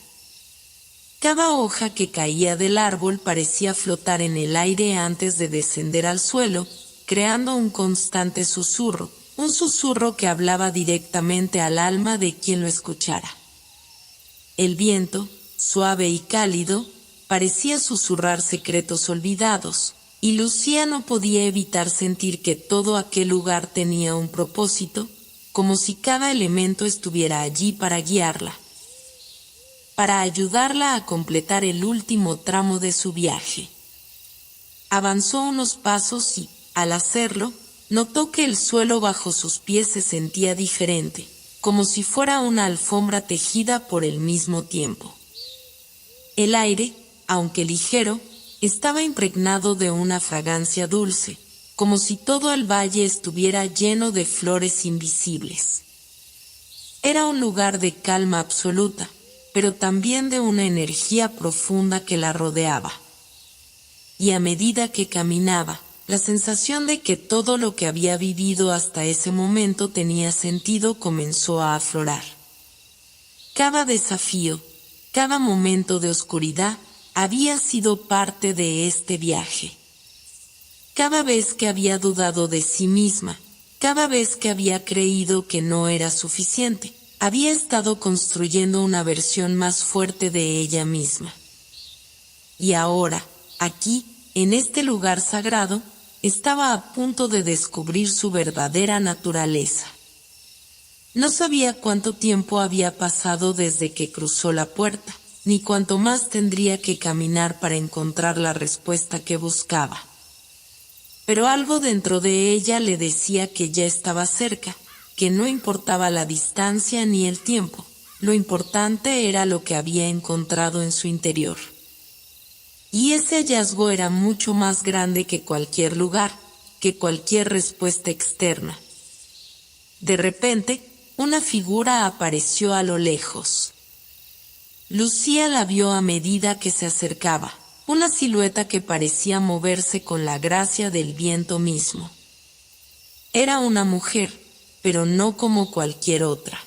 Cada hoja que caía del árbol parecía flotar en el aire antes de descender al suelo, creando un constante susurro, un susurro que hablaba directamente al alma de quien lo escuchara. El viento, suave y cálido, parecía susurrar secretos olvidados, y Lucía no podía evitar sentir que todo aquel lugar tenía un propósito, como si cada elemento estuviera allí para guiarla, para ayudarla a completar el último tramo de su viaje. Avanzó unos pasos y, al hacerlo, notó que el suelo bajo sus pies se sentía diferente, como si fuera una alfombra tejida por el mismo tiempo. El aire, aunque ligero, estaba impregnado de una fragancia dulce, como si todo el valle estuviera lleno de flores invisibles. Era un lugar de calma absoluta, pero también de una energía profunda que la rodeaba. Y a medida que caminaba, la sensación de que todo lo que había vivido hasta ese momento tenía sentido comenzó a aflorar. Cada desafío, cada momento de oscuridad, había sido parte de este viaje. Cada vez que había dudado de sí misma, cada vez que había creído que no era suficiente, había estado construyendo una versión más fuerte de ella misma. Y ahora, aquí, en este lugar sagrado, estaba a punto de descubrir su verdadera naturaleza. No sabía cuánto tiempo había pasado desde que cruzó la puerta, ni cuánto más tendría que caminar para encontrar la respuesta que buscaba. Pero algo dentro de ella le decía que ya estaba cerca, que no importaba la distancia ni el tiempo, lo importante era lo que había encontrado en su interior. Y ese hallazgo era mucho más grande que cualquier lugar, que cualquier respuesta externa. De repente, una figura apareció a lo lejos. Lucía la vio a medida que se acercaba, una silueta que parecía moverse con la gracia del viento mismo. Era una mujer, pero no como cualquier otra.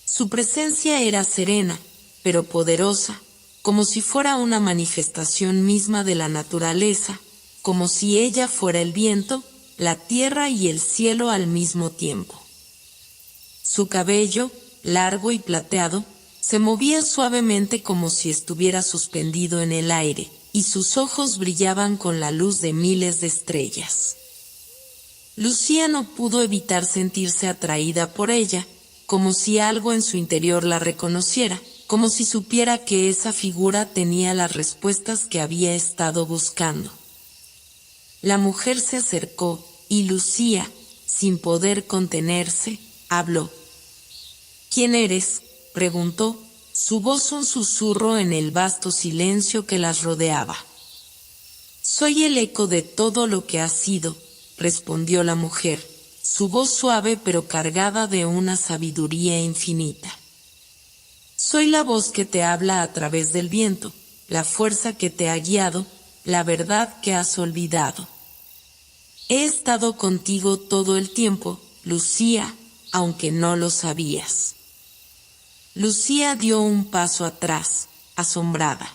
Su presencia era serena, pero poderosa, como si fuera una manifestación misma de la naturaleza, como si ella fuera el viento, la tierra y el cielo al mismo tiempo. Su cabello, largo y plateado, se movía suavemente como si estuviera suspendido en el aire, y sus ojos brillaban con la luz de miles de estrellas. Lucía no pudo evitar sentirse atraída por ella, como si algo en su interior la reconociera, como si supiera que esa figura tenía las respuestas que había estado buscando. La mujer se acercó, y Lucía, sin poder contenerse, habló. «¿Quién eres?», preguntó, su voz un susurro en el vasto silencio que las rodeaba. «Soy el eco de todo lo que has sido», respondió la mujer, su voz suave pero cargada de una sabiduría infinita. Soy la voz que te habla a través del viento, la fuerza que te ha guiado, la verdad que has olvidado. He estado contigo todo el tiempo, Lucía, aunque no lo sabías. Lucía dio un paso atrás, asombrada.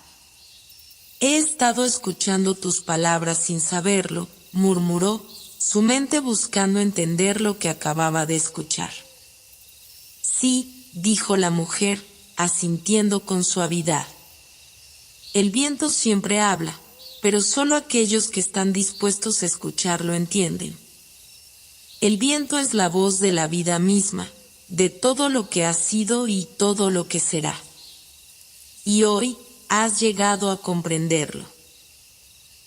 He estado escuchando tus palabras sin saberlo, murmuró, su mente buscando entender lo que acababa de escuchar. Sí, dijo la mujer, asintiendo con suavidad. El viento siempre habla, pero solo aquellos que están dispuestos a escucharlo entienden. El viento es la voz de la vida misma, de todo lo que ha sido y todo lo que será. Y hoy has llegado a comprenderlo.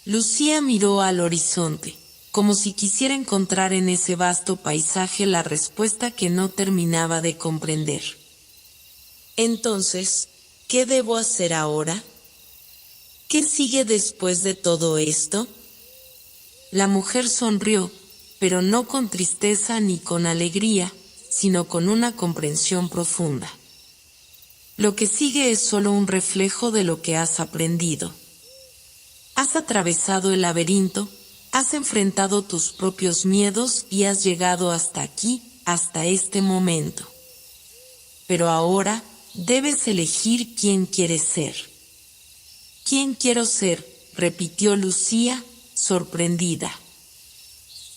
Lucía miró al horizonte, como si quisiera encontrar en ese vasto paisaje la respuesta que no terminaba de comprender. Entonces, ¿qué debo hacer ahora? ¿Qué sigue después de todo esto? La mujer sonrió, pero no con tristeza ni con alegría, sino con una comprensión profunda. Lo que sigue es solo un reflejo de lo que has aprendido. Has atravesado el laberinto, has enfrentado tus propios miedos y has llegado hasta aquí, hasta este momento. Pero ahora debes elegir quién quieres ser. ¿Quién quiero ser?, repitió Lucía, sorprendida.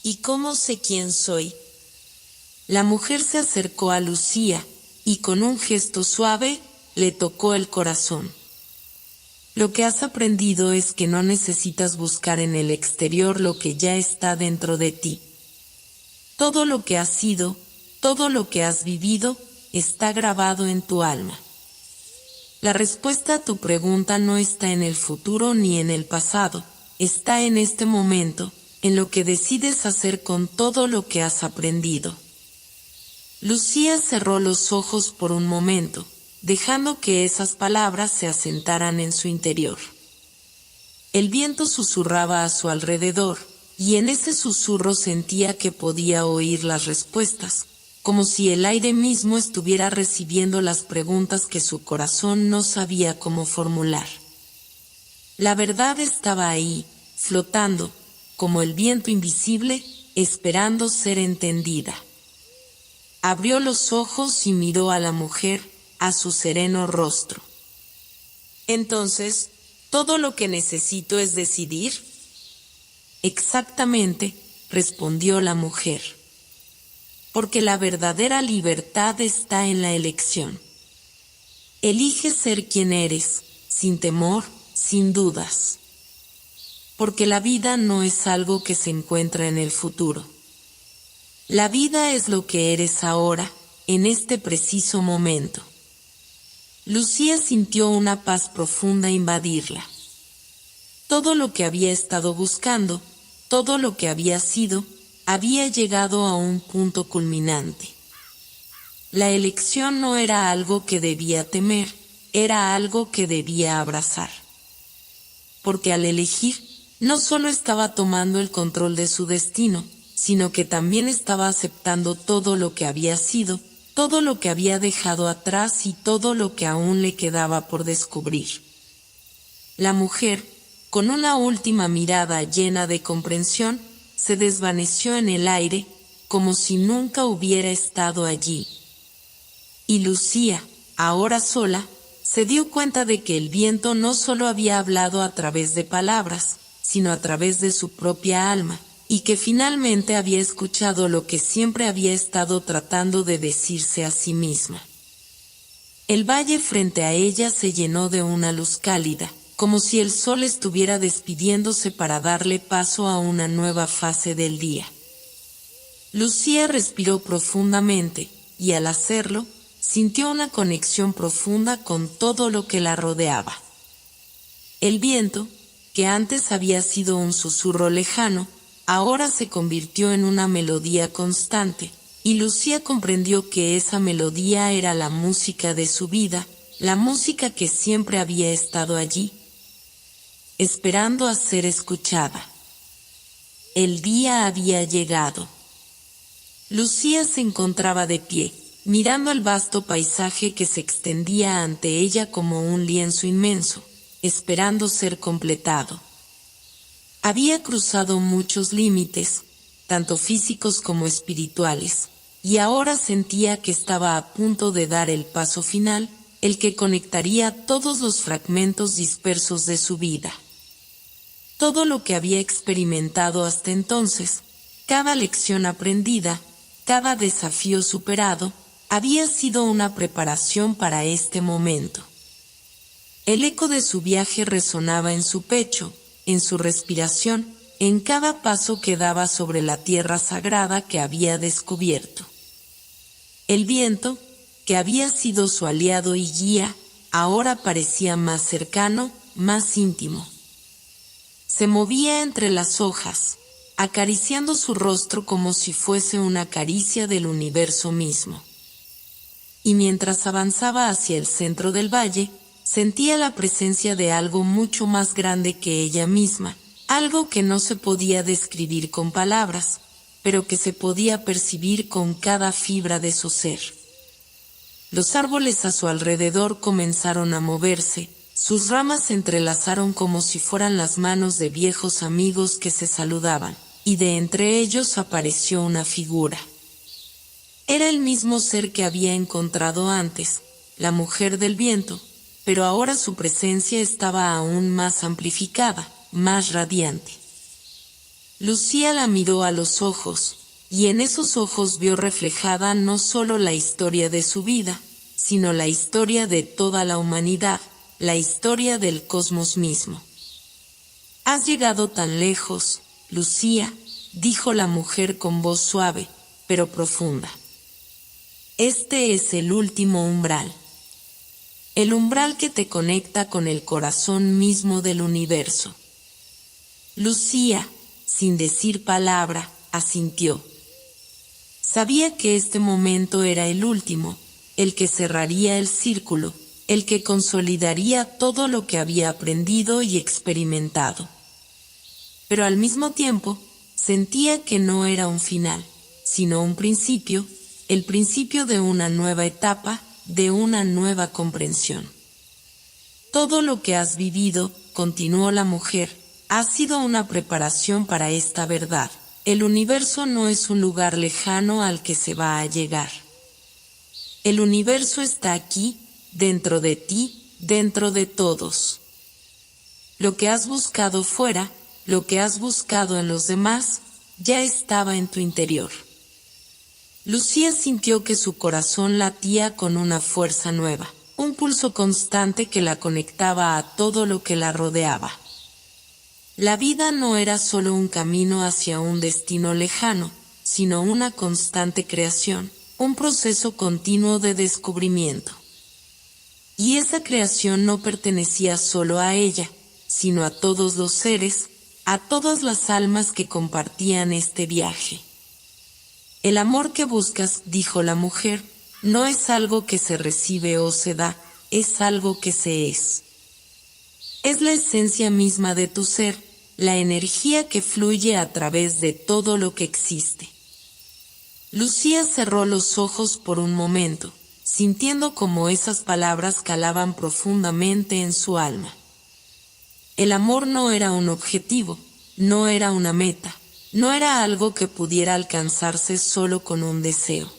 ¿Y cómo sé quién soy? La mujer se acercó a Lucía y con un gesto suave le tocó el corazón. Lo que has aprendido es que no necesitas buscar en el exterior lo que ya está dentro de ti. Todo lo que has sido, todo lo que has vivido, está grabado en tu alma. La respuesta a tu pregunta no está en el futuro ni en el pasado, está en este momento, en lo que decides hacer con todo lo que has aprendido. Lucía cerró los ojos por un momento, dejando que esas palabras se asentaran en su interior. El viento susurraba a su alrededor, y en ese susurro sentía que podía oír las respuestas, como si el aire mismo estuviera recibiendo las preguntas que su corazón no sabía cómo formular. La verdad estaba ahí, flotando, como el viento invisible, esperando ser entendida. Abrió los ojos y miró a la mujer, a su sereno rostro. Entonces, ¿todo lo que necesito es decidir? Exactamente, respondió la mujer. Porque la verdadera libertad está en la elección. Elige ser quien eres, sin temor, sin dudas. Porque la vida no es algo que se encuentra en el futuro. La vida es lo que eres ahora, en este preciso momento. Lucía sintió una paz profunda invadirla. Todo lo que había estado buscando, todo lo que había sido, había llegado a un punto culminante. La elección no era algo que debía temer, era algo que debía abrazar. Porque al elegir, no solo estaba tomando el control de su destino, sino que también estaba aceptando todo lo que había sido, todo lo que había dejado atrás y todo lo que aún le quedaba por descubrir. La mujer, con una última mirada llena de comprensión, se desvaneció en el aire, como si nunca hubiera estado allí. Y Lucía, ahora sola, se dio cuenta de que el viento no solo había hablado a través de palabras, sino a través de su propia alma, y que finalmente había escuchado lo que siempre había estado tratando de decirse a sí misma. El valle frente a ella se llenó de una luz cálida, como si el sol estuviera despidiéndose para darle paso a una nueva fase del día. Lucía respiró profundamente, y al hacerlo, sintió una conexión profunda con todo lo que la rodeaba. El viento, que antes había sido un susurro lejano, ahora se convirtió en una melodía constante, y Lucía comprendió que esa melodía era la música de su vida, la música que siempre había estado allí, esperando a ser escuchada. El día había llegado. Lucía se encontraba de pie, mirando el vasto paisaje que se extendía ante ella como un lienzo inmenso, esperando ser completado. Había cruzado muchos límites, tanto físicos como espirituales, y ahora sentía que estaba a punto de dar el paso final, el que conectaría todos los fragmentos dispersos de su vida. Todo lo que había experimentado hasta entonces, cada lección aprendida, cada desafío superado, había sido una preparación para este momento. El eco de su viaje resonaba en su pecho, en su respiración, en cada paso que daba sobre la tierra sagrada que había descubierto. El viento, que había sido su aliado y guía, ahora parecía más cercano, más íntimo. Se movía entre las hojas, acariciando su rostro como si fuese una caricia del universo mismo. Y mientras avanzaba hacia el centro del valle, sentía la presencia de algo mucho más grande que ella misma, algo que no se podía describir con palabras, pero que se podía percibir con cada fibra de su ser. Los árboles a su alrededor comenzaron a moverse, sus ramas se entrelazaron como si fueran las manos de viejos amigos que se saludaban, y de entre ellos apareció una figura. Era el mismo ser que había encontrado antes, la mujer del viento, pero ahora su presencia estaba aún más amplificada, más radiante. Lucía la miró a los ojos, y en esos ojos vio reflejada no solo la historia de su vida, sino la historia de toda la humanidad, la historia del cosmos mismo. «Has llegado tan lejos, Lucía», dijo la mujer con voz suave, pero profunda. «Este es el último umbral. El umbral que te conecta con el corazón mismo del universo». Lucía, sin decir palabra, asintió. Sabía que este momento era el último, el que cerraría el círculo, el que consolidaría todo lo que había aprendido y experimentado. Pero al mismo tiempo, sentía que no era un final, sino un principio, el principio de una nueva etapa, de una nueva comprensión. Todo lo que has vivido, continuó la mujer, ha sido una preparación para esta verdad. El universo no es un lugar lejano al que se va a llegar. El universo está aquí, dentro de ti, dentro de todos. Lo que has buscado fuera, lo que has buscado en los demás, ya estaba en tu interior. Lucía sintió que su corazón latía con una fuerza nueva, un pulso constante que la conectaba a todo lo que la rodeaba. La vida no era solo un camino hacia un destino lejano, sino una constante creación, un proceso continuo de descubrimiento. Y esa creación no pertenecía solo a ella, sino a todos los seres, a todas las almas que compartían este viaje. El amor que buscas, dijo la mujer, no es algo que se recibe o se da, es algo que se es. Es la esencia misma de tu ser, la energía que fluye a través de todo lo que existe. Lucía cerró los ojos por un momento, sintiendo como esas palabras calaban profundamente en su alma. El amor no era un objetivo, no era una meta, no era algo que pudiera alcanzarse solo con un deseo.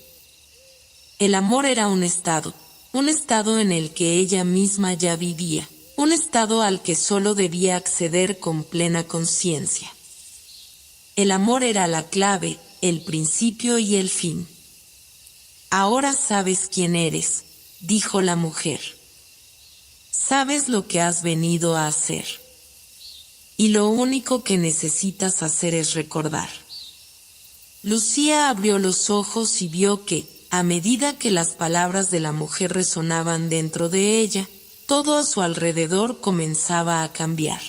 El amor era un estado en el que ella misma ya vivía, un estado al que solo debía acceder con plena conciencia. El amor era la clave, el principio y el fin. Ahora sabes quién eres, dijo la mujer. Sabes lo que has venido a hacer. Y lo único que necesitas hacer es recordar. Lucía abrió los ojos y vio que, a medida que las palabras de la mujer resonaban dentro de ella, todo a su alrededor comenzaba a cambiar.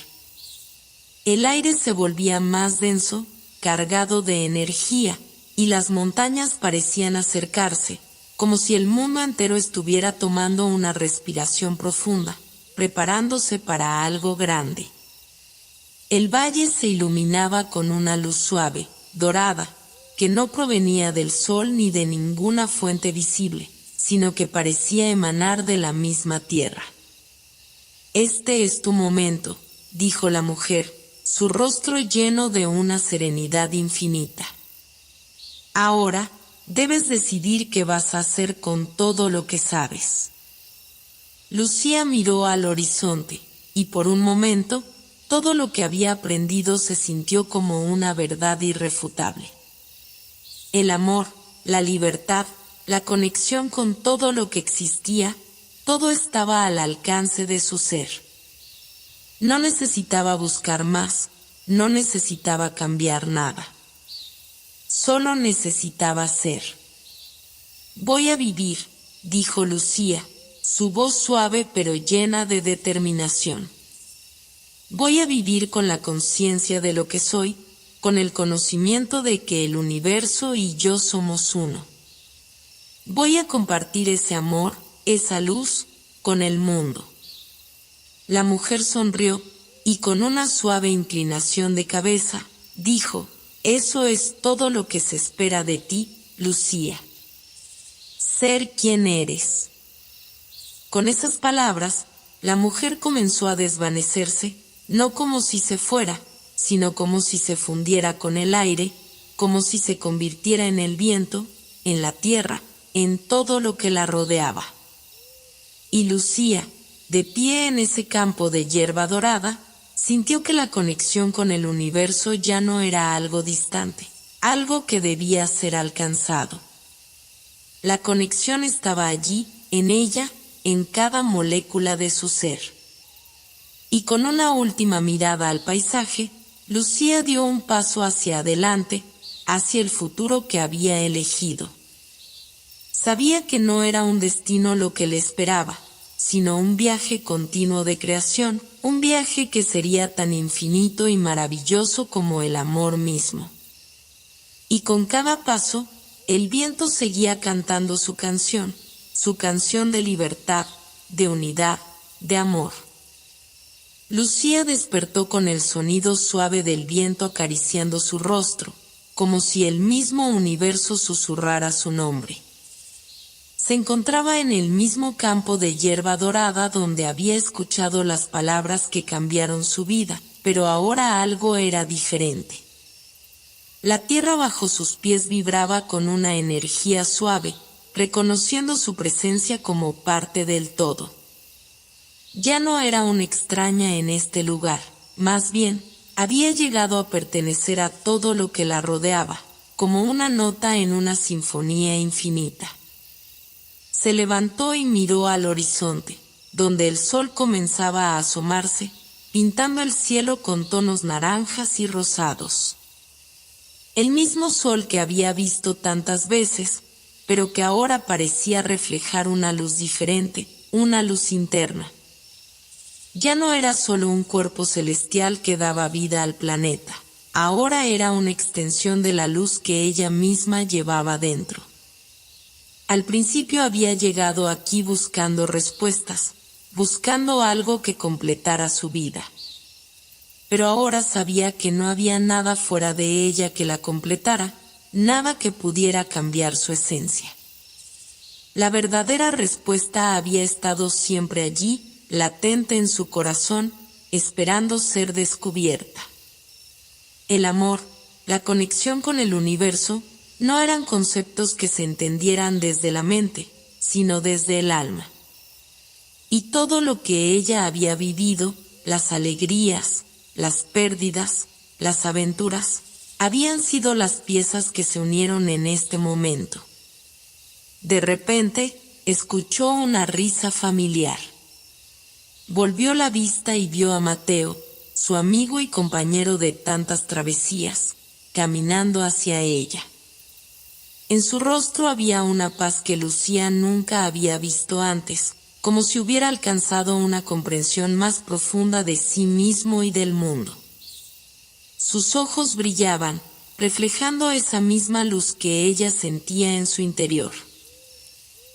El aire se volvía más denso, cargado de energía, y las montañas parecían acercarse, como si el mundo entero estuviera tomando una respiración profunda, preparándose para algo grande. El valle se iluminaba con una luz suave, dorada, que no provenía del sol ni de ninguna fuente visible, sino que parecía emanar de la misma tierra. «Este es tu momento», dijo la mujer, su rostro lleno de una serenidad infinita. «Ahora, debes decidir qué vas a hacer con todo lo que sabes». Lucía miró al horizonte, y por un momento, todo lo que había aprendido se sintió como una verdad irrefutable. El amor, la libertad, la conexión con todo lo que existía, todo estaba al alcance de su ser. No necesitaba buscar más, no necesitaba cambiar nada. Solo necesitaba ser. «Voy a vivir», dijo Lucía, su voz suave pero llena de determinación. «Voy a vivir con la conciencia de lo que soy, con el conocimiento de que el universo y yo somos uno. Voy a compartir ese amor, esa luz, con el mundo». La mujer sonrió, y con una suave inclinación de cabeza, dijo: «Eso es todo lo que se espera de ti, Lucía. Ser quien eres». Con esas palabras, la mujer comenzó a desvanecerse, no como si se fuera, sino como si se fundiera con el aire, como si se convirtiera en el viento, en la tierra, en todo lo que la rodeaba. Y Lucía, de pie en ese campo de hierba dorada, sintió que la conexión con el universo ya no era algo distante, algo que debía ser alcanzado. La conexión estaba allí, en ella, en cada molécula de su ser. Y con una última mirada al paisaje, Lucía dio un paso hacia adelante, hacia el futuro que había elegido. Sabía que no era un destino lo que le esperaba, sino un viaje continuo de creación, un viaje que sería tan infinito y maravilloso como el amor mismo. Y con cada paso, el viento seguía cantando su canción de libertad, de unidad, de amor. Lucía despertó con el sonido suave del viento acariciando su rostro, como si el mismo universo susurrara su nombre. Se encontraba en el mismo campo de hierba dorada donde había escuchado las palabras que cambiaron su vida, pero ahora algo era diferente. La tierra bajo sus pies vibraba con una energía suave, reconociendo su presencia como parte del todo. Ya no era una extraña en este lugar, más bien, había llegado a pertenecer a todo lo que la rodeaba, como una nota en una sinfonía infinita. Se levantó y miró al horizonte, donde el sol comenzaba a asomarse, pintando el cielo con tonos naranjas y rosados. El mismo sol que había visto tantas veces, pero que ahora parecía reflejar una luz diferente, una luz interna. Ya no era solo un cuerpo celestial que daba vida al planeta, ahora era una extensión de la luz que ella misma llevaba dentro. Al principio había llegado aquí buscando respuestas, buscando algo que completara su vida. Pero ahora sabía que no había nada fuera de ella que la completara, nada que pudiera cambiar su esencia. La verdadera respuesta había estado siempre allí, latente en su corazón, esperando ser descubierta. El amor, la conexión con el universo, no eran conceptos que se entendieran desde la mente, sino desde el alma. Y todo lo que ella había vivido, las alegrías, las pérdidas, las aventuras, habían sido las piezas que se unieron en este momento. De repente, escuchó una risa familiar. Volvió la vista y vio a Mateo, su amigo y compañero de tantas travesías, caminando hacia ella. En su rostro había una paz que Lucía nunca había visto antes, como si hubiera alcanzado una comprensión más profunda de sí mismo y del mundo. Sus ojos brillaban, reflejando esa misma luz que ella sentía en su interior.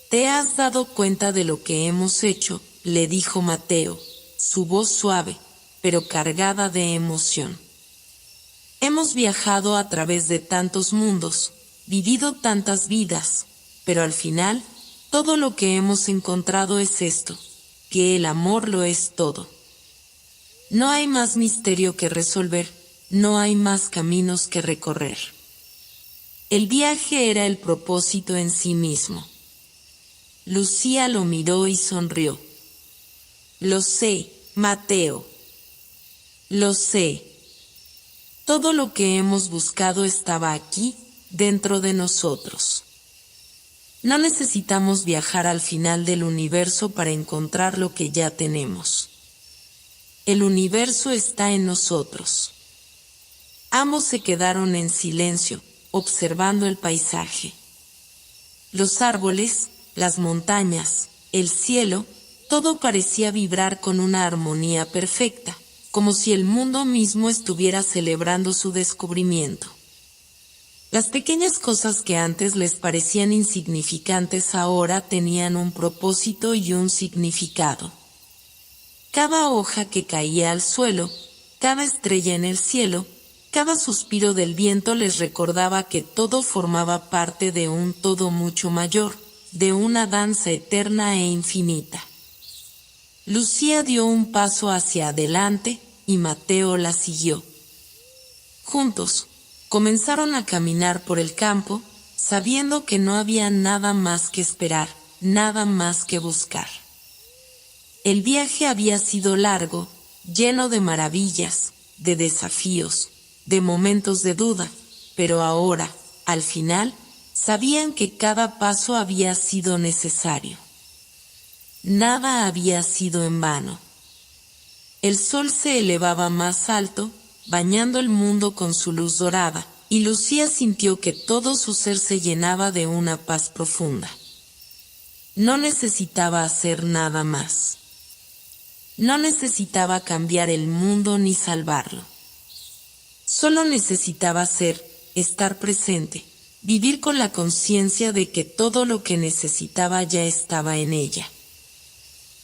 «¿Te has dado cuenta de lo que hemos hecho?», le dijo Mateo, su voz suave, pero cargada de emoción. «Hemos viajado a través de tantos mundos, vivido tantas vidas, pero al final, todo lo que hemos encontrado es esto, que el amor lo es todo. No hay más misterio que resolver, no hay más caminos que recorrer. El viaje era el propósito en sí mismo. Lucía lo miró y sonrió. Lo sé, Mateo. Lo sé. Todo lo que hemos buscado estaba aquí, dentro de nosotros. No necesitamos viajar al final del universo para encontrar lo que ya tenemos. El universo está en nosotros. Ambos se quedaron en silencio, observando el paisaje. Los árboles, las montañas, el cielo, todo parecía vibrar con una armonía perfecta, como si el mundo mismo estuviera celebrando su descubrimiento. Las pequeñas cosas que antes les parecían insignificantes ahora tenían un propósito y un significado. Cada hoja que caía al suelo, cada estrella en el cielo, cada suspiro del viento les recordaba que todo formaba parte de un todo mucho mayor, de una danza eterna e infinita. Lucía dio un paso hacia adelante y Mateo la siguió. Juntos, comenzaron a caminar por el campo, sabiendo que no había nada más que esperar, nada más que buscar. El viaje había sido largo, lleno de maravillas, de desafíos, de momentos de duda, pero ahora, al final, sabían que cada paso había sido necesario. Nada había sido en vano. El sol se elevaba más alto, bañando el mundo con su luz dorada, y Lucía sintió que todo su ser se llenaba de una paz profunda. No necesitaba hacer nada más. No necesitaba cambiar el mundo ni salvarlo. Solo necesitaba ser, estar presente, vivir con la conciencia de que todo lo que necesitaba ya estaba en ella.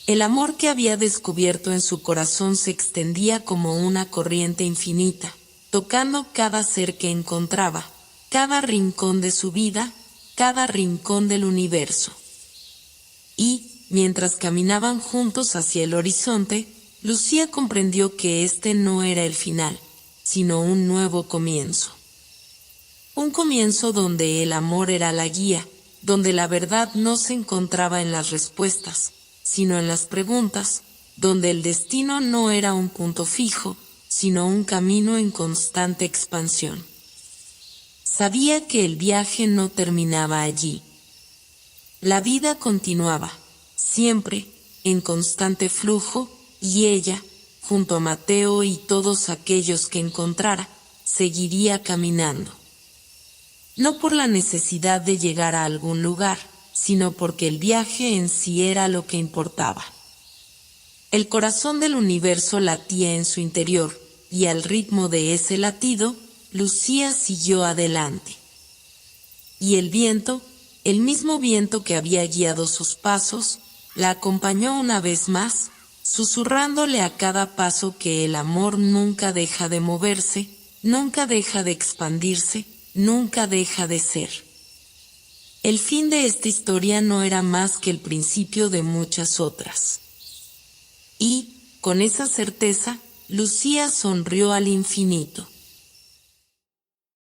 El amor que había descubierto en su corazón se extendía como una corriente infinita, tocando cada ser que encontraba, cada rincón de su vida, cada rincón del universo. Y, mientras caminaban juntos hacia el horizonte, Lucía comprendió que este no era el final, sino un nuevo comienzo. Un comienzo donde el amor era la guía, donde la verdad no se encontraba en las respuestas, sino en las preguntas, donde el destino no era un punto fijo, sino un camino en constante expansión. Sabía que el viaje no terminaba allí. La vida continuaba, siempre, en constante flujo, y ella, junto a Mateo y todos aquellos que encontrara, seguiría caminando. No por la necesidad de llegar a algún lugar, sino porque el viaje en sí era lo que importaba. El corazón del universo latía en su interior, y al ritmo de ese latido, Lucía siguió adelante. Y el viento, el mismo viento que había guiado sus pasos, la acompañó una vez más, susurrándole a cada paso que el amor nunca deja de moverse, nunca deja de expandirse, nunca deja de ser. El fin de esta historia no era más que el principio de muchas otras. Y, con esa certeza, Lucía sonrió al infinito.